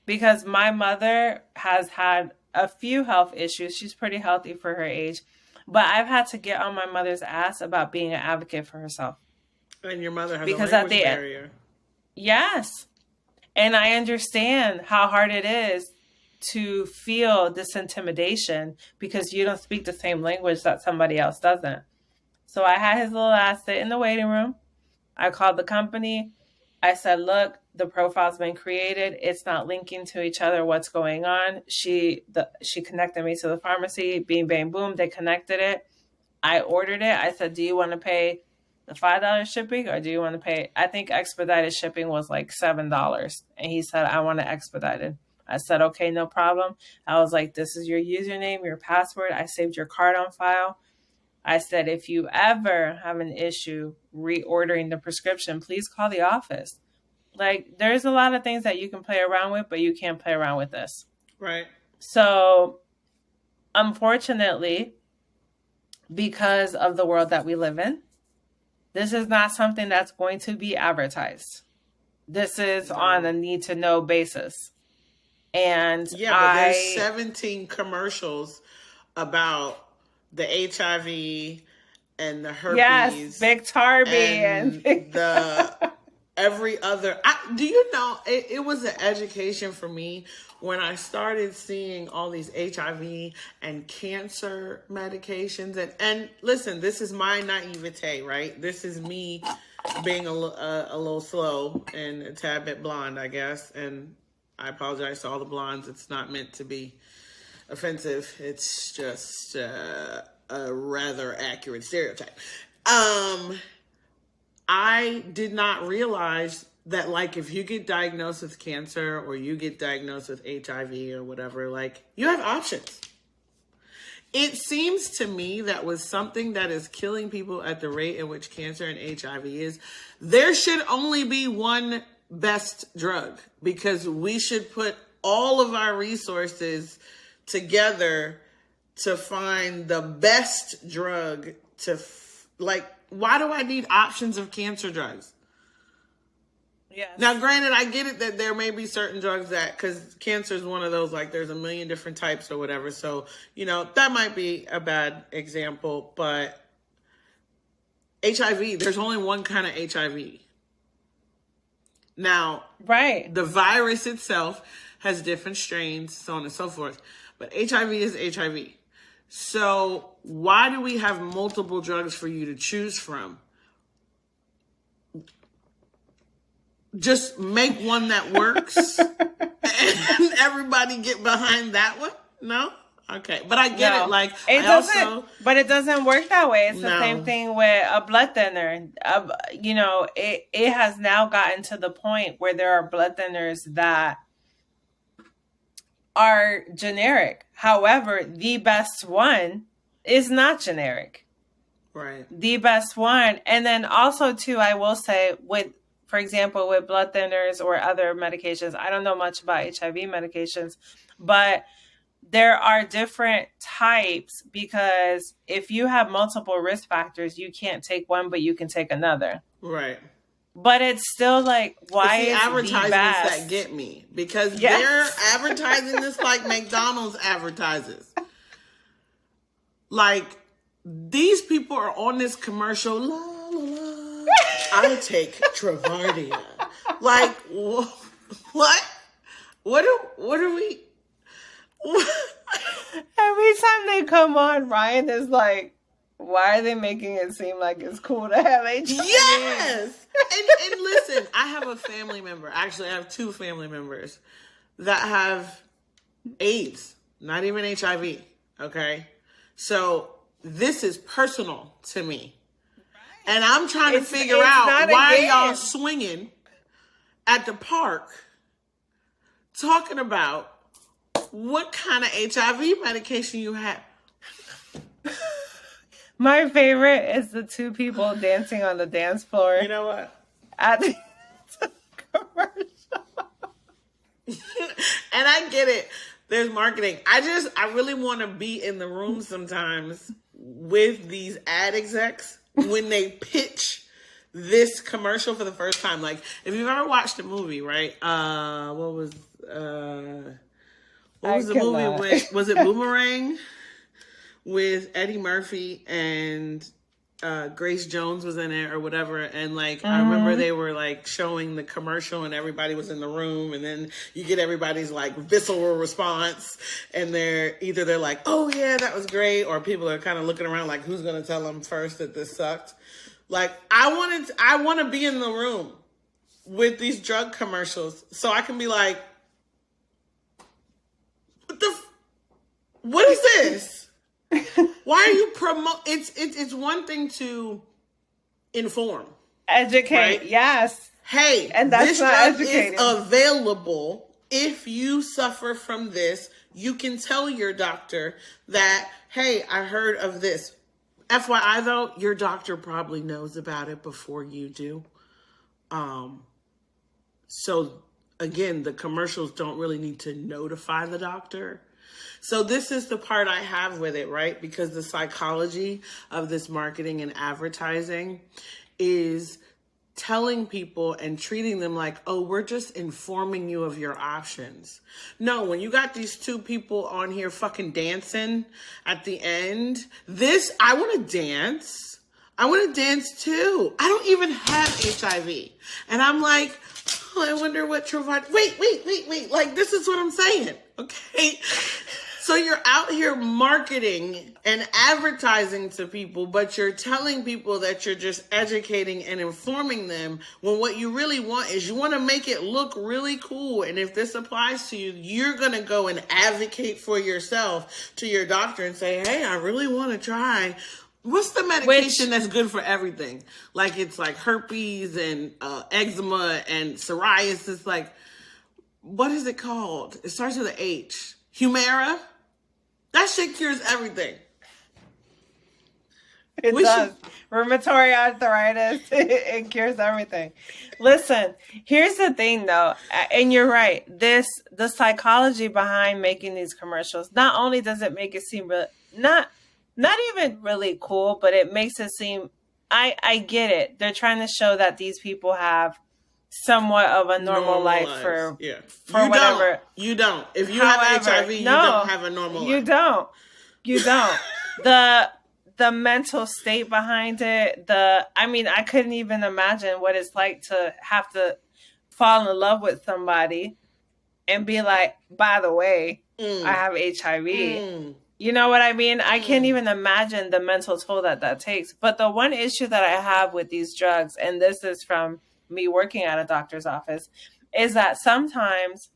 Because my mother has had a few health issues. She's pretty healthy for her age. But I've had to get on my mother's ass about being an advocate for herself. And your mother has a language barrier. Yes. And I understand how hard it is to feel this intimidation because you don't speak the same language that somebody else doesn't. So I had his little ass sit in the waiting room. I called the company. I said, look, the profile's been created. It's not linking to each other. What's going on? She connected me to the pharmacy. Bing, bang, boom. They connected it. I ordered it. I said, do you want to pay the $5 shipping or do you want to pay? I think expedited shipping was like $7. And he said, I want it expedited. I said, okay, no problem. I was like, this is your username, your password. I saved your card on file. I said, if you ever have an issue reordering the prescription, please call the office. Like, there's a lot of things that you can play around with, but you can't play around with this. Right. So, unfortunately, because of the world that we live in, this is not something that's going to be advertised. This is on a need-to-know basis. And but there's 17 commercials about the HIV and the herpes. Yes, Biktarby and the every other. Do you know, it was an education for me when I started seeing all these HIV and cancer medications. And listen, this is my naivete, right? This is me being a little slow and a tad bit blonde, I guess. And I apologize to all the blondes. It's not meant to be offensive. It's just a rather accurate stereotype. I did not realize that, like, if you get diagnosed with cancer or you get diagnosed with HIV or whatever, like, you have options. It seems to me that with something that is killing people at the rate at which cancer and HIV is, there should only be one best drug, because we should put all of our resources together to find the best drug to, like, why do I need options of cancer drugs? Yes. Now, granted, I get it that there may be certain drugs that, because cancer is one of those, like, there's a million different types or whatever. So, you know, that might be a bad example, but HIV, there's only one kind of HIV. Now, right, the virus itself has different strains, so on and so forth. But HIV is HIV. So why do we have multiple drugs for you to choose from? Just make one that works and everybody get behind that one? No? Okay. But I get it. Like, but it doesn't work that way. It's the same thing with a blood thinner. You know, it has now gotten to the point where there are blood thinners that are generic. However, the best one is not generic. Right. The best one. And then also, too, I will say, for example, with blood thinners or other medications, I don't know much about HIV medications, but there are different types, because if you have multiple risk factors, you can't take one, but you can take another. Right. But it's still like, why is the advertisements best that get me? Because they're advertising this like McDonald's advertises. Like, these people are on this commercial, la la la, I take Travardia. Like, what? What are we? Every time they come on, Ryan is like, why are they making it seem like it's cool to have HIV? Yes! And listen, I have a family member. Actually, I have two family members that have AIDS, not even HIV. Okay? So this is personal to me. And I'm trying to figure out why y'all swinging at the park talking about what kind of HIV medication you have. My favorite is the two people dancing on the dance floor. You know what? At the commercial. And I get it. There's marketing. I really want to be in the room sometimes with these ad execs when they pitch this commercial for the first time. Like, if you've ever watched a movie, right? What was the movie with? Was it Boomerang with Eddie Murphy and Grace Jones was in it or whatever, and like I remember they were like showing the commercial and everybody was in the room, and then you get everybody's like visceral response, and they're like, oh yeah, that was great, or people are kind of looking around like, who's gonna tell them first that this sucked? Like I want to be in the room with these drug commercials so I can be like, what is this? Why are you it's one thing to inform, educate, right? Yes. Hey, and that's this drug is available. If you suffer from this, you can tell your doctor that, hey, I heard of this. FYI though, your doctor probably knows about it before you do. So again, the commercials don't really need to notify the doctor. So this is the part I have with it, right? Because the psychology of this marketing and advertising is telling people and treating them like, oh, we're just informing you of your options. No, when you got these two people on here fucking dancing at the end, I want to dance. I want to dance too. I don't even have HIV. And I'm like, oh, I wonder what Truvard, wait. Like, this is what I'm saying, okay? So you're out here marketing and advertising to people, but you're telling people that you're just educating and informing them, when what you really want is you want to make it look really cool. And if this applies to you, you're going to go and advocate for yourself to your doctor and say, hey, I really want to try. What's the medication that's good for everything? Like, it's like herpes and eczema and psoriasis. Like, what is it called? It starts with an H. Humira? That shit cures everything. It does. Rheumatoid arthritis, it cures everything. Listen, here's the thing though, and you're right. The psychology behind making these commercials, not only does it make it seem not even really cool, but it makes it seem, I get it. They're trying to show that these people have somewhat of a normal life for whatever. You don't. If you have HIV, you don't have a normal life. You don't. The mental state behind it, I couldn't even imagine what it's like to have to fall in love with somebody and be like, by the way, I have HIV. You know what I mean? I can't even imagine the mental toll that takes. But the one issue that I have with these drugs, and this is from me working at a doctor's office, is that sometimes,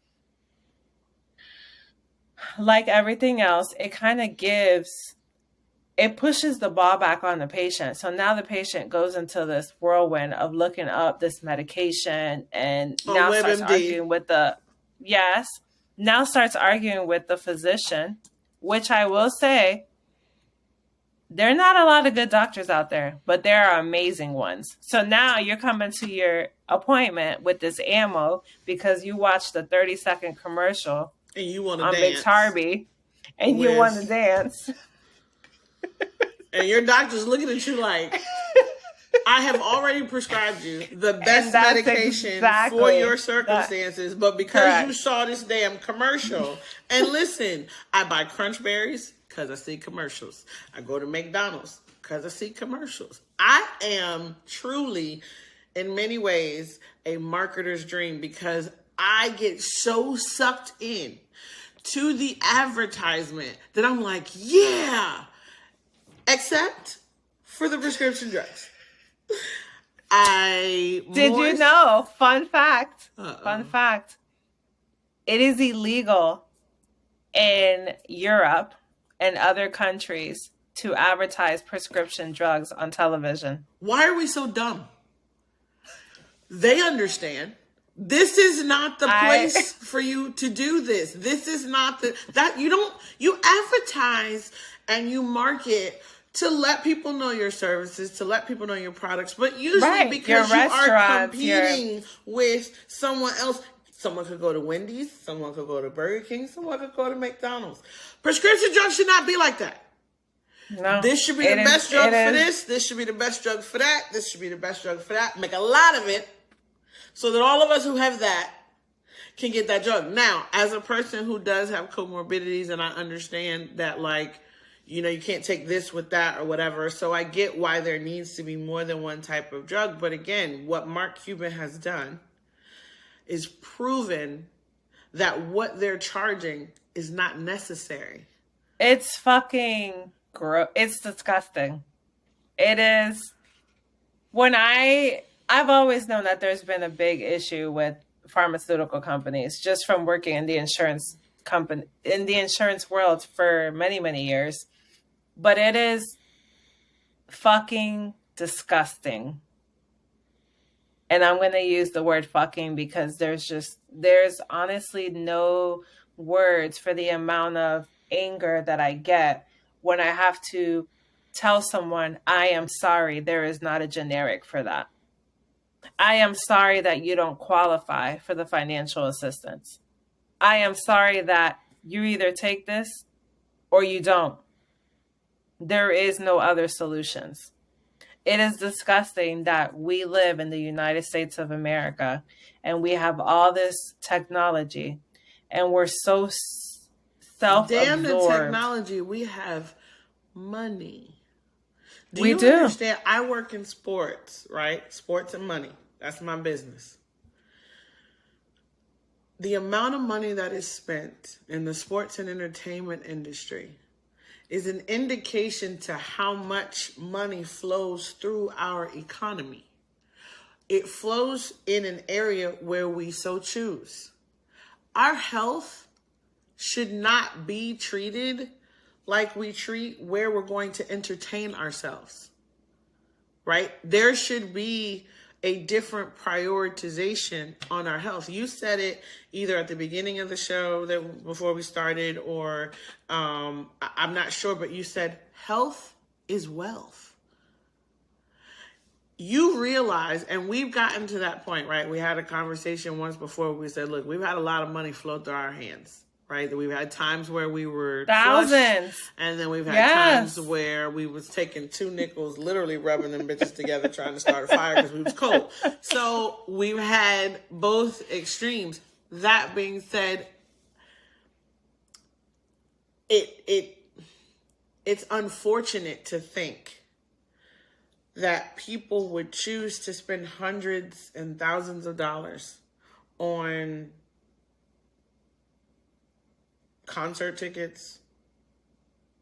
like everything else, it kind of pushes the ball back on the patient. So now the patient goes into this whirlwind of looking up this medication and now starts arguing with the physician, which I will say, there are not a lot of good doctors out there, but there are amazing ones. So now you're coming to your appointment with this ammo because you watched the 30-second commercial and you want to on dance. Big Tarby, and you want to dance. And your doctor's looking at you like, I have already prescribed you the best medication for your circumstances, but because you saw this damn commercial, and listen, I buy Crunch Berries because I see commercials. I go to McDonald's because I see commercials. I am truly, in many ways, a marketer's dream because I get so sucked in to the advertisement that I'm like, yeah, except for the prescription drugs. You know, fun fact, it is illegal in Europe and other countries to advertise prescription drugs on television. Why are we so dumb? They understand. This is not the place for you to do this. This is not you advertise and you market to let people know your services, to let people know your products, but usually because you are competing with someone else. Someone could go to Wendy's, someone could go to Burger King, someone could go to McDonald's. Prescription drugs should not be like that. No, this should be the best drug for this. This should be the best drug for that. This should be the best drug for that. Make a lot of it so that all of us who have that can get that drug. Now, as a person who does have comorbidities, and I understand that, like, you know, you can't take this with that or whatever. So I get why there needs to be more than one type of drug. But again, what Mark Cuban has done is proven that what they're charging is not necessary. It's fucking gross. It's disgusting. It is. I've always known that there's been a big issue with pharmaceutical companies just from working in the insurance world for many, many years. But it is fucking disgusting. And I'm going to use the word fucking because there's honestly no words for the amount of anger that I get when I have to tell someone, I am sorry, there is not a generic for that. I am sorry that you don't qualify for the financial assistance. I am sorry that you either take this or you don't. There is no other solutions. It is disgusting that we live in the United States of America and we have all this technology and we're so self-absorbed. Damn the technology. We have money. Do you understand? I work in sports, right? Sports and money. That's my business. The amount of money that is spent in the sports and entertainment industry is an indication to how much money flows through our economy. It flows in an area where we so choose. Our health should not be treated like we treat where we're going to entertain ourselves, right? There should be a different prioritization on our health. You said it either at the beginning of the show that before we started, or I'm not sure, but you said health is wealth. You realize, and we've gotten to that point, right? We had a conversation once before where we said, look, we've had a lot of money flow through our hands, right? That we've had times where we were thousands, flush, and then we've had times where we was taking 2 nickels, literally rubbing them bitches together, trying to start a fire because we was cold. So we've had both extremes. That being said, it's unfortunate to think that people would choose to spend hundreds and thousands of dollars on concert tickets,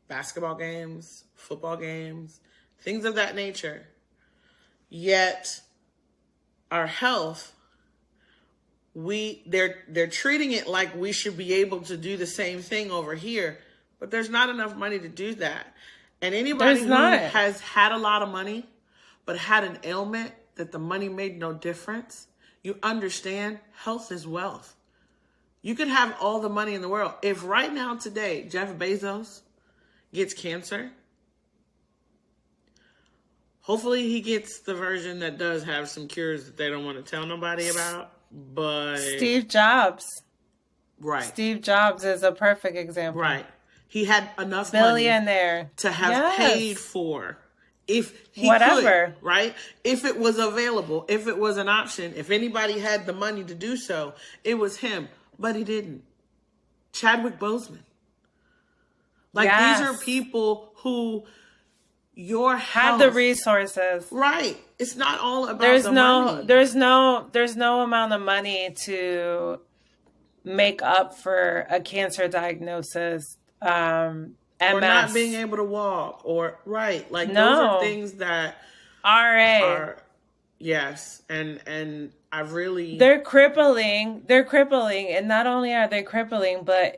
basketball games, football games, things of that nature. Yet our health, they're treating it like we should be able to do the same thing over here, but there's not enough money to do that. And anybody who has had a lot of money but had an ailment that the money made no difference, you understand health is wealth. You could have all the money in the world. If right now today, Jeff Bezos gets cancer, hopefully he gets the version that does have some cures that they don't want to tell nobody about. But Steve Jobs. Right. Steve Jobs is a perfect example. Right. He had enough billionaire money to have paid for if he could, right? If it was available, if it was an option, if anybody had the money to do so, it was him. But he didn't. Chadwick Boseman. Like, these are people who your health, have the resources. Right. It's not all about the money. There's no amount of money to make up for a cancer diagnosis, MS. Or not being able to walk, or right. Like those are things that are yes. And I really they're crippling, and not only are they crippling, but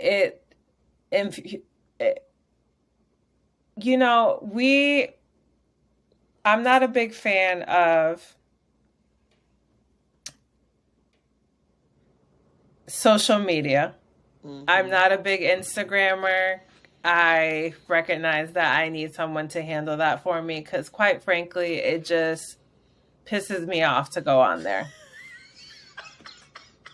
I'm not a big fan of social media. Mm-hmm. I'm not a big Instagrammer. I recognize that I need someone to handle that for me because, quite frankly, it just pisses me off to go on there.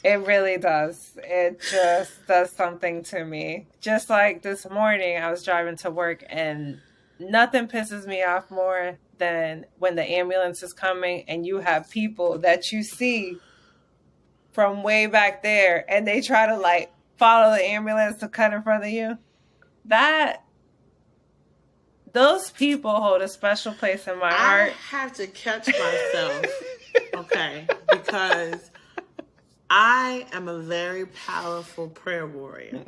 It really does. It just does something to me. Just like this morning, I was driving to work and nothing pisses me off more than when the ambulance is coming and you have people that you see from way back there and they try to like follow the ambulance to cut in front of you. Those people hold a special place in my heart. I have to catch myself, okay, because I am a very powerful prayer warrior.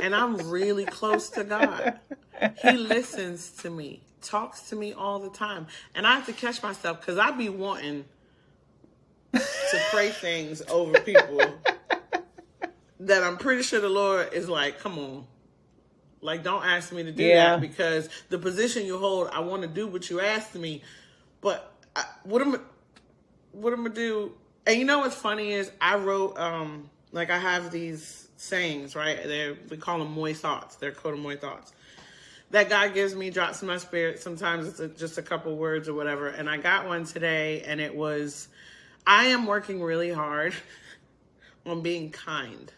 And I'm really close to God. He listens to me, talks to me all the time. And I have to catch myself because I be wanting to pray things over people that I'm pretty sure the Lord is like, come on. Like, don't ask me to do that because the position you hold, I want to do what you asked me. But what am I going to do? And you know what's funny is I wrote, like I have these sayings, right? We call them Moy thoughts. They're called Moy thoughts. That God gives me, drops in my spirit. Sometimes it's just a couple words or whatever. And I got one today and it was, I am working really hard on being kind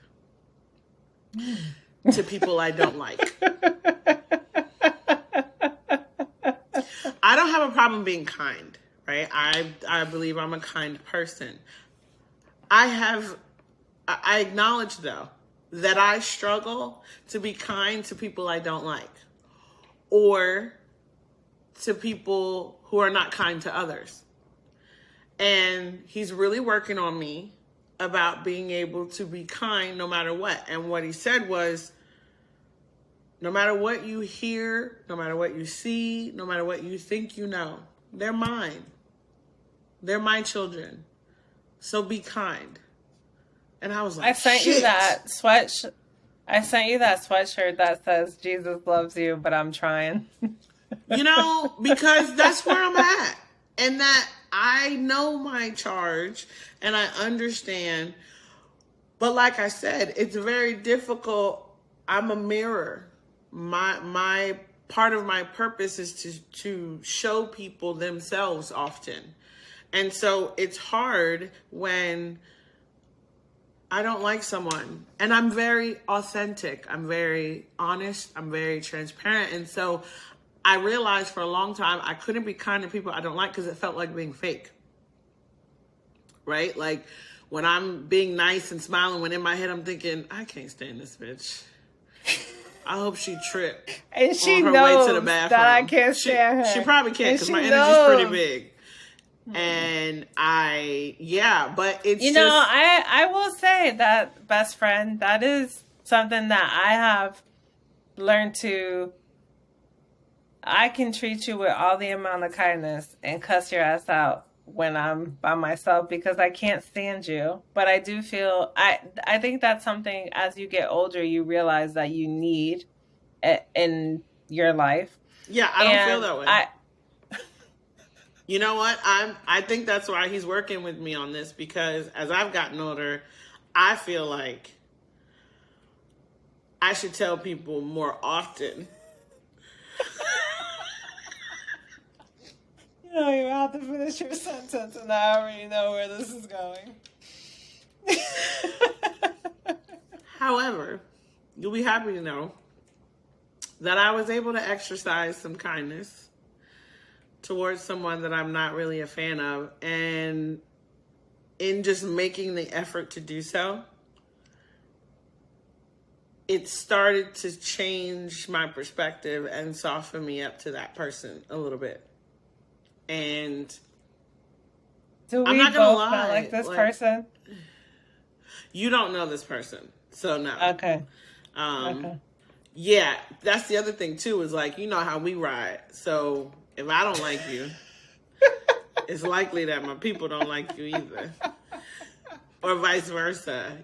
to people I don't like. I don't have a problem being kind, right? I believe I'm a kind person. I acknowledge, though, that I struggle to be kind to people I don't like or to people who are not kind to others. And he's really working on me about being able to be kind no matter what. And what he said was, no matter what you hear, no matter what you see, no matter what you think you know, they're mine. They're my children. So be kind. And I was like, I sent you that sweatshirt that says Jesus loves you, but I'm trying. Because that's where I'm at. And that I know my charge and I understand. But like I said, it's very difficult. I'm a mirror. My part of my purpose is to show people themselves often. And so it's hard when I don't like someone. And I'm very authentic. I'm very honest. I'm very transparent. And so I realized for a long time I couldn't be kind to people I don't like because it felt like being fake. Right? Like when I'm being nice and smiling, when in my head I'm thinking, I can't stand this bitch. I hope she tripped and she on her knows way to the bathroom. That I can't stand her. She probably can't because my energy's pretty big. And but it's I will say that, best friend, that is something that I have learned to. I can treat you with all the amount of kindness and cuss your ass out when I'm by myself because I can't stand you. But I do feel, I think that's something as you get older, you realize that you need in your life. Yeah, I don't feel that way. You know what? I think that's why he's working with me on this because as I've gotten older, I feel like I should tell people more often. You have to finish your sentence and I already know where this is going. However, you'll be happy to know that I was able to exercise some kindness towards someone that I'm not really a fan of. And in just making the effort to do so, it started to change my perspective and soften me up to that person a little bit. And I'm not gonna lie, not like this person? You don't know this person, so no. Okay. Yeah, that's the other thing too, is like, you know how we ride. So if I don't like you, it's likely that my people don't like you either. Or vice versa,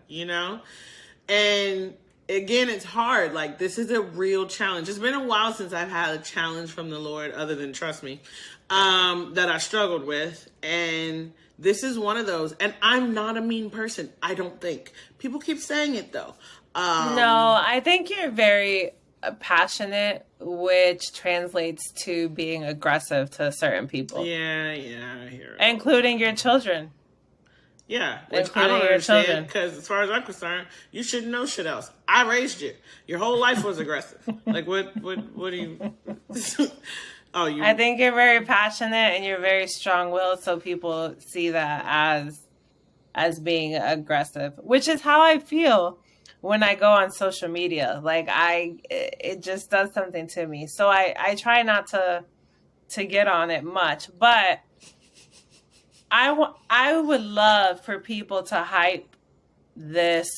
And again, it's hard. Like, this is a real challenge. It's been a while since I've had a challenge from the Lord, other than trust me, that I struggled with. And this is one of those. And I'm not a mean person, I don't think. People keep saying it, though. No, I think you're very passionate, which translates to being aggressive to certain people. Yeah, I hear it. Including your children. Yeah, which I don't understand, because as far as I'm concerned, you shouldn't know shit else. I raised you. Your whole life was aggressive. Like, what do you... I think you're very passionate and you're very strong-willed, so people see that as being aggressive, which is how I feel when I go on social media. Like, it just does something to me. So I try not to get on it much, but I would love for people to hype this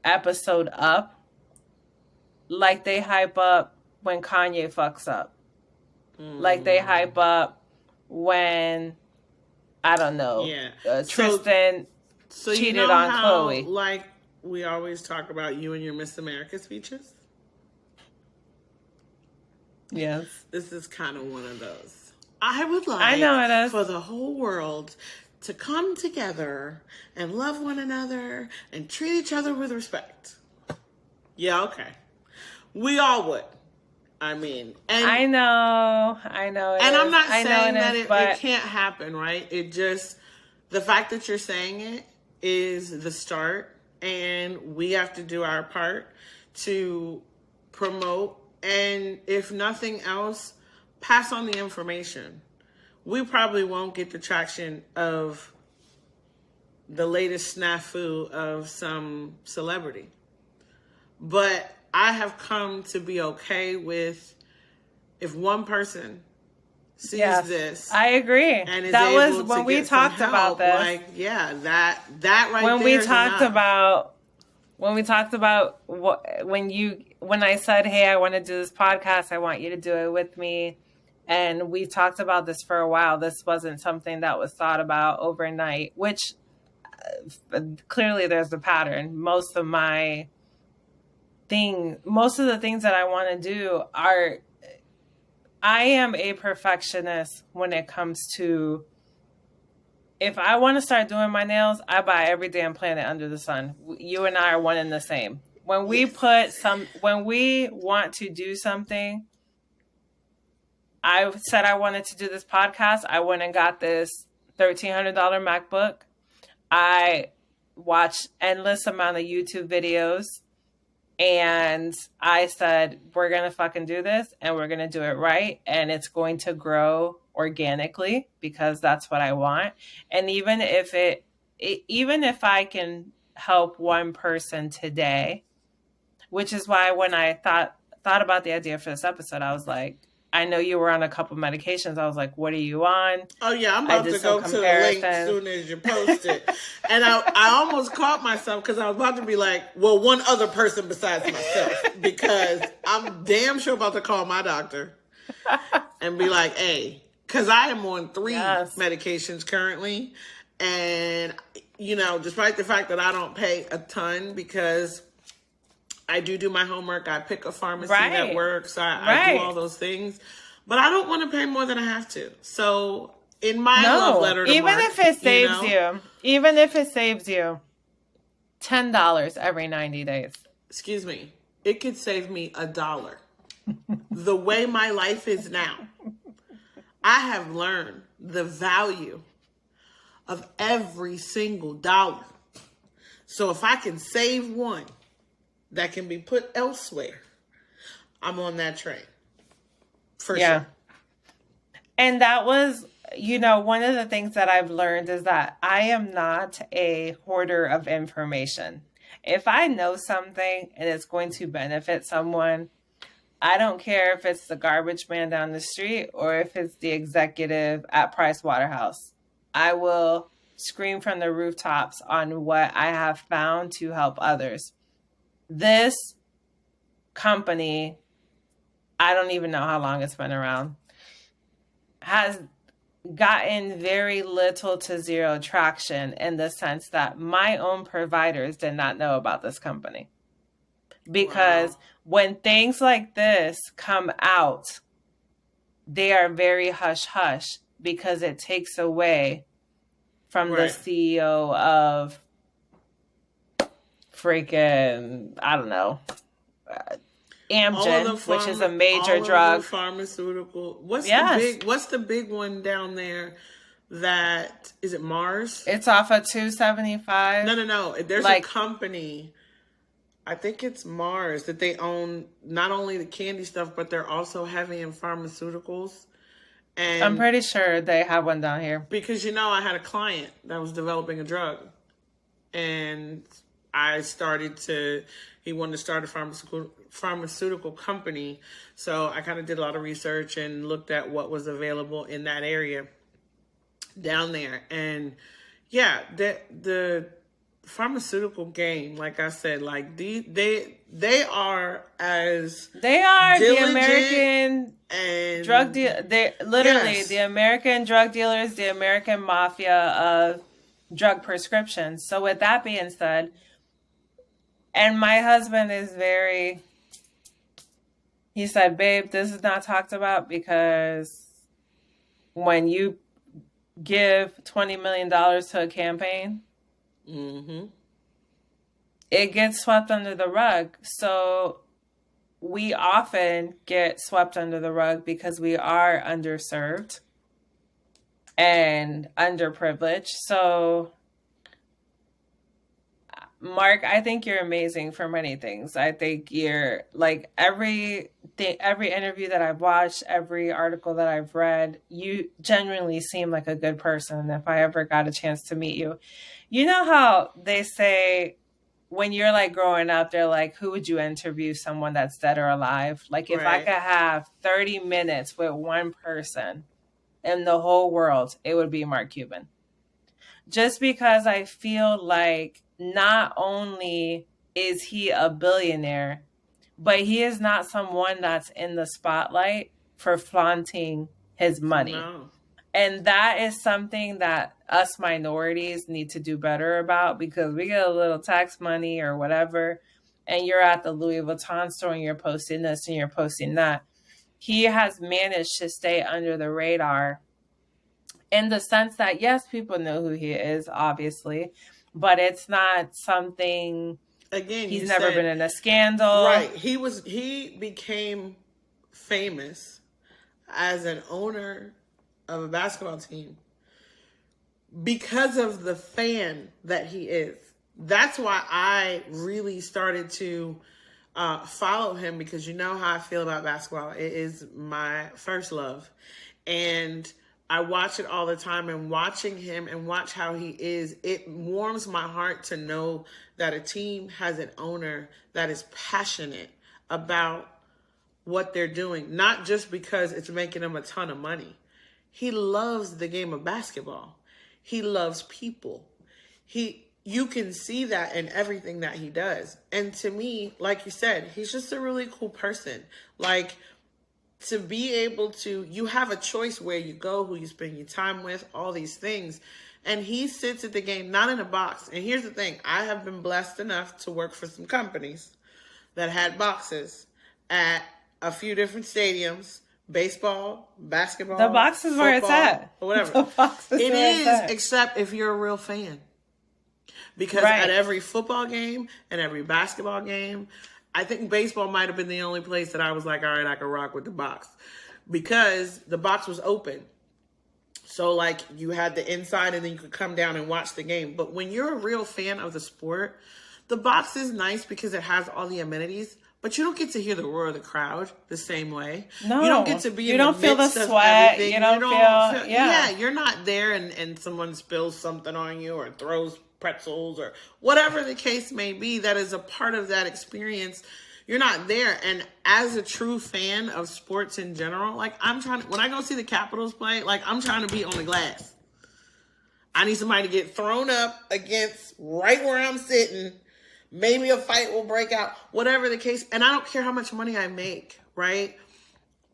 episode up like they hype up when Kanye fucks up. Like they hype up when, I don't know, Tristan cheated on Chloe. Like, we always talk about you and your Miss America speeches. Yes. This is kind of one of those. I would like for the whole world to come together and love one another and treat each other with respect. Yeah, okay. We all would. I mean, and I know. And I'm not saying that it can't happen, right? It just, the fact that you're saying it is the start, and we have to do our part to promote, and if nothing else, pass on the information. We probably won't get the traction of the latest snafu of some celebrity. But I have come to be okay with, if one person sees this. I agree. And is that able was when to we get talked some about help, this. Like, yeah, that right when there we is talked enough. about when I said, hey, I want to do this podcast, I want you to do it with me. And we talked about this for a while. This wasn't something that was thought about overnight, which clearly there's a pattern. Most of the things that I want to do are, I am a perfectionist when it comes to, if I want to start doing my nails, I buy every damn planet under the sun. You and I are one and the same. When we want to do something, I said I wanted to do this podcast. I went and got this $1,300 MacBook. I watched endless amount of YouTube videos, and I said, we're going to fucking do this, and we're going to do it right, and it's going to grow organically because that's what I want. And even if I can help one person today, which is why when I thought about the idea for this episode, I was like, I know you were on a couple medications. I was like, what are you on? Oh, yeah, I'm about to go to the link as soon as you post it. And I almost caught myself because I was about to be like, well, one other person besides myself, because I'm damn sure about to call my doctor and be like, hey, because I am on 3 medications currently. And, despite the fact that I don't pay a ton, because I do my homework. I pick a pharmacy that works. I do all those things. But I don't want to pay more than I have to. So in my love letter to Mark, if it saves you $10 every 90 days. Excuse me. It could save me $1. The way my life is now, I have learned the value of every single dollar. So if I can save one that can be put elsewhere, I'm on that train. For sure. And that was, one of the things that I've learned is that I am not a hoarder of information. If I know something and it's going to benefit someone, I don't care if it's the garbage man down the street or if it's the executive at Price Waterhouse. I will scream from the rooftops on what I have found to help others. This company, I don't even know how long it's been around, has gotten very little to zero traction in the sense that my own providers did not know about this company. because when things like this come out, they are very hush hush because it takes away from the CEO of freaking, I don't know, Amgen, which is a major drug. Pharmaceutical. What's the big one down there? That is it Mars? It's off of 275. No. There's a company. I think it's Mars that they own not only the candy stuff, but they're also heavy in pharmaceuticals. And I'm pretty sure they have one down here. Because, I had a client that was developing a drug. And he wanted to start a pharmaceutical company. So I kind of did a lot of research and looked at what was available in that area down there. And yeah, the pharmaceutical game, like I said, like they are the American and drug deal. They literally the American drug dealers, the American mafia of drug prescriptions. So with that being said, and my husband is he said, babe, this is not talked about because when you give $20 million to a campaign, it gets swept under the rug. So we often get swept under the rug because we are underserved and underprivileged. So, Mark, I think you're amazing for many things. I think you're like every interview that I've watched, every article that I've read, you genuinely seem like a good person. If I ever got a chance to meet you, you know how they say when you're like growing up, they're like, who would you interview? Someone that's dead or alive? Like if I could have 30 minutes with one person in the whole world, it would be Mark Cuban. Just because I feel like not only is he a billionaire, but he is not someone that's in the spotlight for flaunting his money. No. And that is something that us minorities need to do better about, because we get a little tax money or whatever, and you're at the Louis Vuitton store and you're posting this and you're posting that. He has managed to stay under the radar in the sense that, yes, people know who he is, obviously, but it's not something. Again, he's never been in a scandal. Right. He became famous as an owner of a basketball team because of the fan that he is. That's why I really started to follow him, because you know how I feel about basketball. It is my first love. And I watch it all the time, and watching him and watch how he is, it warms my heart to know that a team has an owner that is passionate about what they're doing, not just because it's making them a ton of money. He loves the game of basketball. He loves people. You can see that in everything that he does. And to me, like you said, he's just a really cool person. Like, to be able to, you have a choice where you go, who you spend your time with, all these things. And he sits at the game, not in a box. And here's the thing. I have been blessed enough to work for some companies that had boxes at a few different stadiums, baseball, basketball, the box is where it's at. Or whatever. The box is it where is, it's at. Except if you're a real fan. Because at every football game and every basketball game, I think baseball might have been the only place that I was like, all right, I can rock with the box. Because the box was open. So, like, you had the inside and then you could come down and watch the game. But when you're a real fan of the sport, the box is nice because it has all the amenities. But you don't get to hear the roar of the crowd the same way. No. You don't get to be in the midst of everything. You don't feel the sweat. You don't feel, yeah, you're not there and someone spills something on you or throws pretzels or whatever the case may be that is a part of that experience. You're not there. And as a true fan of sports in general, like, when I go see the Capitals play, like, I'm trying to be on the glass. I need somebody to get thrown up against right where I'm sitting. Maybe a fight will break out, whatever the case. And I don't care how much money I make, right?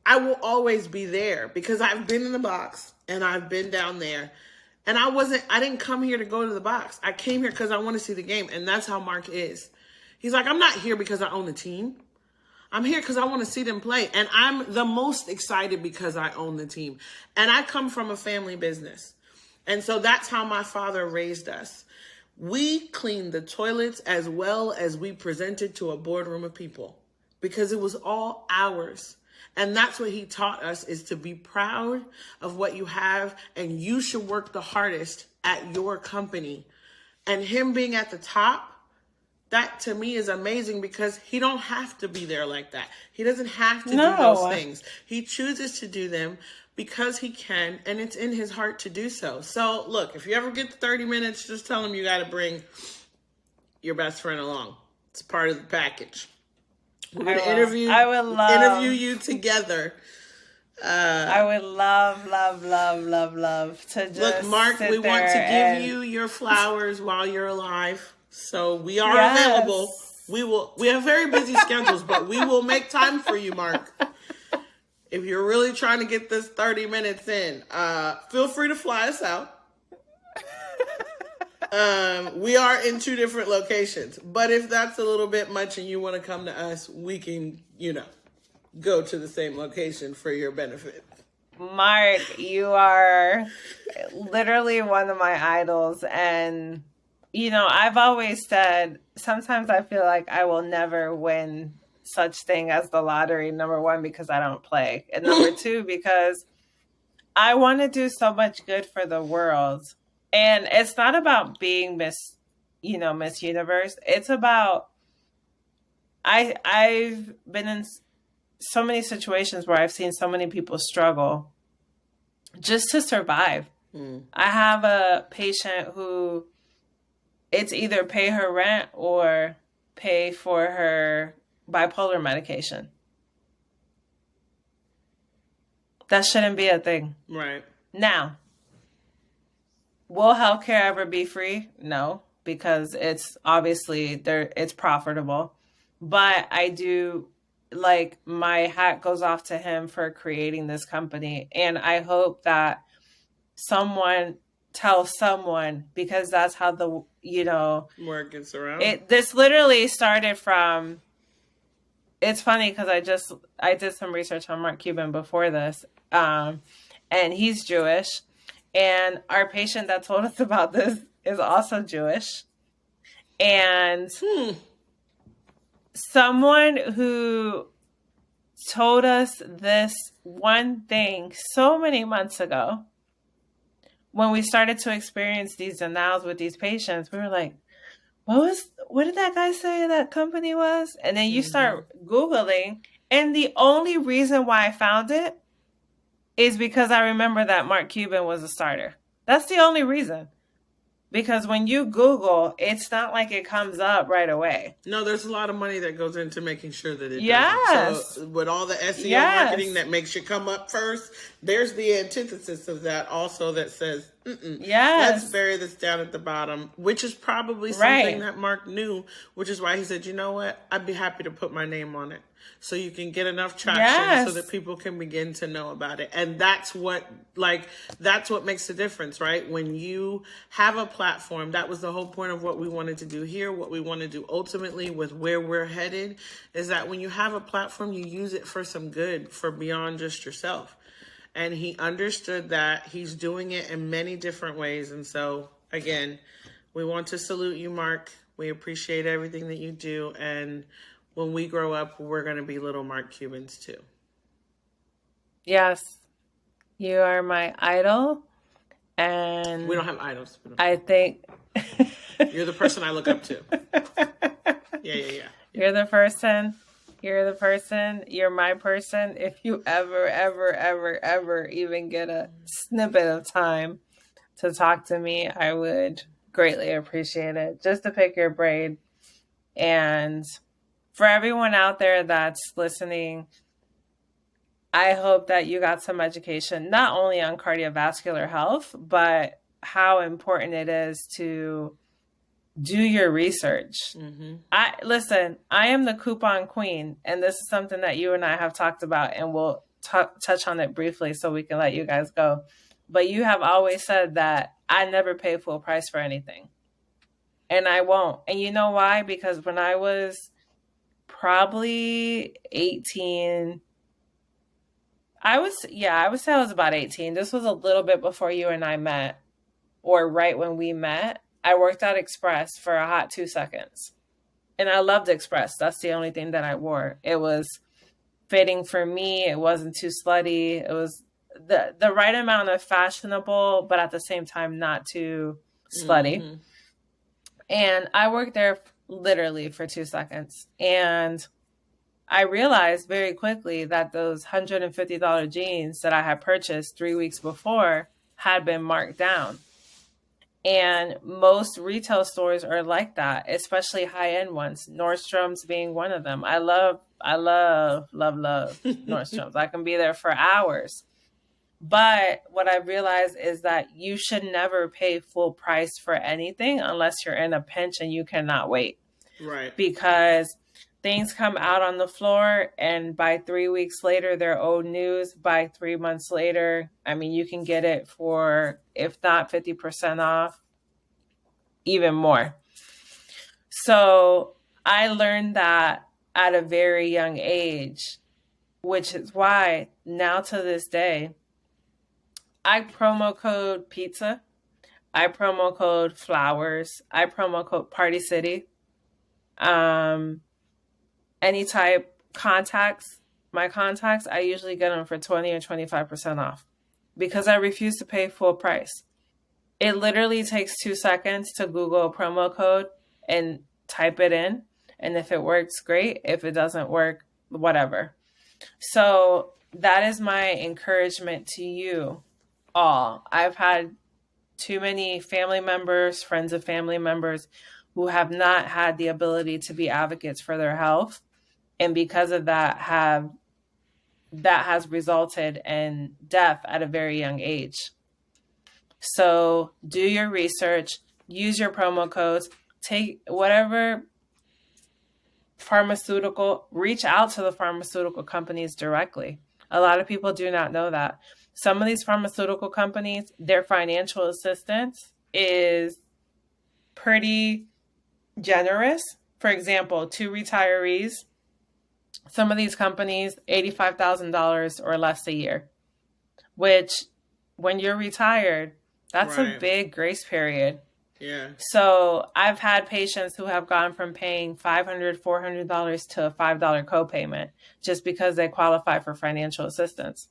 I will always be there because I've been in the box and I've been down there. And I didn't come here to go to the box. I came here because I want to see the game. And that's how Mark is. He's like, I'm not here because I own the team. I'm here because I want to see them play. And I'm the most excited because I own the team. And I come from a family business. And so that's how my father raised us. We cleaned the toilets as well as we presented to a boardroom of people because it was all ours. And that's what he taught us, is to be proud of what you have, and you should work the hardest at your company. And him being at the top, that to me is amazing because he don't have to be there like that. He doesn't have to do those things. He chooses to do them because he can, and it's in his heart to do so. So look, if you ever get to 30 minutes, just tell him you got to bring your best friend along. It's part of the package. We're going to interview you together. I would love to just look, Mark, we want to give you your flowers while you're alive. So we are available. We have very busy schedules, but we will make time for you, Mark. If you're really trying to get this 30 minutes in, feel free to fly us out. We are in 2 different locations, but if that's a little bit much and you want to come to us, we can, go to the same location for your benefit. Mark, you are literally one of my idols. And, I've always said, sometimes I feel like I will never win such thing as the lottery, number 1, because I don't play. And number 2, because I want to do so much good for the world. And it's not about being Miss Universe. It's about, I've been in so many situations where I've seen so many people struggle just to survive. I have a patient who it's either pay her rent or pay for her bipolar medication. That shouldn't be a thing. Right. Now, will healthcare ever be free? No, because it's obviously it's profitable. But I do, my hat goes off to him for creating this company. And I hope that someone tells someone, because that's how the, word gets around. This literally started from, it's funny because I did some research on Mark Cuban before this. And he's Jewish. And our patient that told us about this is also Jewish. And someone who told us this one thing so many months ago, when we started to experience these denials with these patients, we were like, what did that guy say that company was? And then you start Googling. And the only reason why I found it is because I remember that Mark Cuban was a starter. That's the only reason. Because when you Google, it's not like it comes up right away. No, there's a lot of money that goes into making sure that it doesn't. So with all the SEO marketing that makes you come up first, there's the antithesis of that also that says, let's bury this down at the bottom, which is probably something that Mark knew, which is why he said, you know what, I'd be happy to put my name on it. So you can get enough traction so that people can begin to know about it. And that's what makes the difference, right? When you have a platform, that was the whole point of what we wanted to do here. What we want to do ultimately with where we're headed is that when you have a platform, you use it for some good, for beyond just yourself. And he understood that. He's doing it in many different ways. And so, again, we want to salute you, Mark. We appreciate everything that you do. And when we grow up, we're going to be little Mark Cubans too. Yes. You are my idol. And we don't have idols. I think you're the person I look up to. Yeah. You're the person. You're my person. If you ever even get a snippet of time to talk to me, I would greatly appreciate it. Just to pick your brain. And for everyone out there that's listening, I hope that you got some education, not only on cardiovascular health, but how important it is to do your research. I am the coupon queen, and this is something that you and I have talked about, and we'll touch on it briefly so we can let you guys go. But you have always said that I never pay full price for anything. And I won't. And you know why? Because when I was probably 18, I would say I was about 18. This was a little bit before you and I met, or right when we met. I worked at Express for a hot 2 seconds. And I loved Express. That's the only thing that I wore. It was fitting for me. It wasn't too slutty. It was the right amount of fashionable, but at the same time not too slutty. Mm-hmm. And I worked there literally for 2 seconds. And I realized very quickly that those $150 jeans that I had purchased 3 weeks before had been marked down. And most retail stores are like that, especially high-end ones, Nordstrom's being one of them. I love Nordstrom's. I can be there for hours. But what I realized is that you should never pay full price for anything unless you're in a pinch and you cannot wait. Right. Because things come out on the floor and by 3 weeks later, they're old news. By 3 months later, I mean, you can get it for, if not 50% off, even more. So I learned that at a very young age, which is why now to this day, I promo code pizza. I promo code flowers. I promo code Party City. Any type contacts, my contacts, I usually get them for 20 or 25% off because I refuse to pay full price. It literally takes 2 seconds to Google a promo code and type it in. And if it works, great. If it doesn't work, whatever. So that is my encouragement to you all. I've had too many family members, friends of family members who have not had the ability to be advocates for their health. And because of that, has resulted in death at a very young age. So do your research, use your promo codes, take whatever reach out to the pharmaceutical companies directly. A lot of people do not know that. Some of these pharmaceutical companies, their financial assistance is pretty generous. For example, 2 retirees, some of these companies, $85,000 or less a year, which when you're retired, that's right. A big grace period. Yeah. So I've had patients who have gone from paying $500, $400 to a $5 copayment just because they qualify for financial assistance.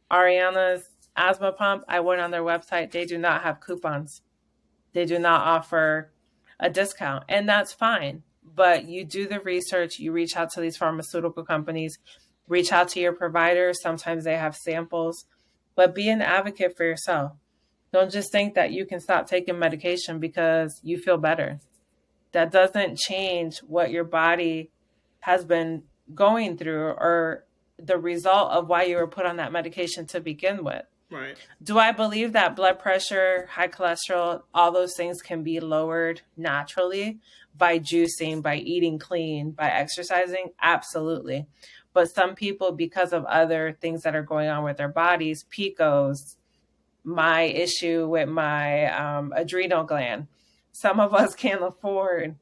Ariana's asthma pump, I went on their website. They do not have coupons. They do not offer a discount, and that's fine. But you do the research, you reach out to these pharmaceutical companies, reach out to your providers. Sometimes they have samples, but be an advocate for yourself. Don't just think that you can stop taking medication because you feel better. That doesn't change what your body has been going through or the result of why you were put on that medication to begin with. Right. Do I believe that blood pressure, high cholesterol, all those things can be lowered naturally by juicing, by eating clean, by exercising? Absolutely. But some people, because of other things that are going on with their bodies, PCOS, my issue with my adrenal gland, some of us can't afford.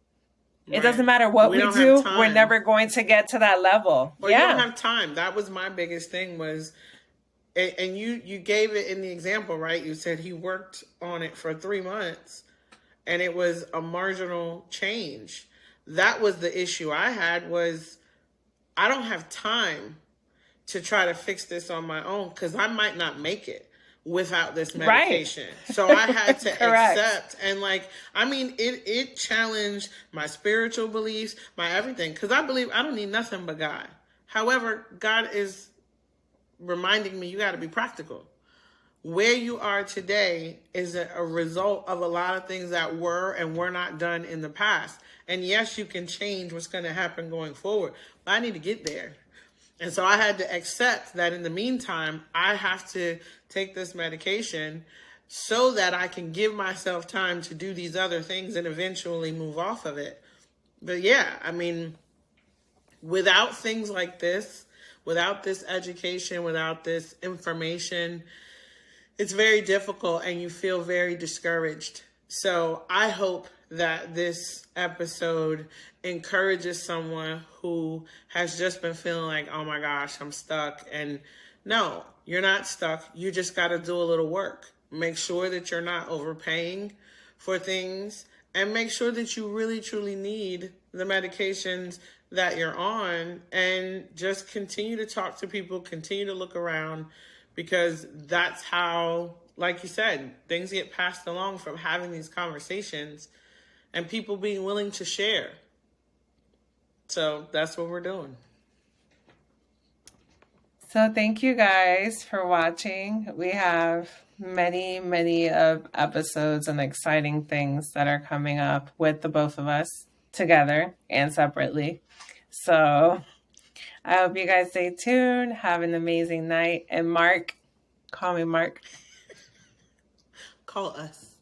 Right. It doesn't matter what we do. We're never going to get to that level. Well, you don't have time. That was my biggest thing was, and you gave it in the example, right? You said he worked on it for 3 months and it was a marginal change. That was the issue I had was I don't have time to try to fix this on my own because I might not make it without this medication. Right. So I had to accept and it challenged my spiritual beliefs, my everything. Because I believe I don't need nothing but God. However, God is reminding me you got to be practical. Where you are today is a result of a lot of things that were and were not done in the past. And yes, you can change what's going to happen going forward. But I need to get there. And so I had to accept that in the meantime, I have to take this medication so that I can give myself time to do these other things and eventually move off of it. But yeah, I mean, without things like this, without this education, without this information, it's very difficult and you feel very discouraged. So I hope that this episode encourages someone who has just been feeling like, oh my gosh, I'm stuck. And no, you're not stuck. You just got to do a little work. Make sure that you're not overpaying for things, and make sure that you really truly need the medications that you're on, and just continue to talk to people, continue to look around, because that's how, like you said, things get passed along from having these conversations and people being willing to share. So that's what we're doing. So thank you guys for watching. We have many of episodes and exciting things that are coming up with the both of us together and separately. So I hope you guys stay tuned. Have an amazing night. And Mark, call me Mark. Call us.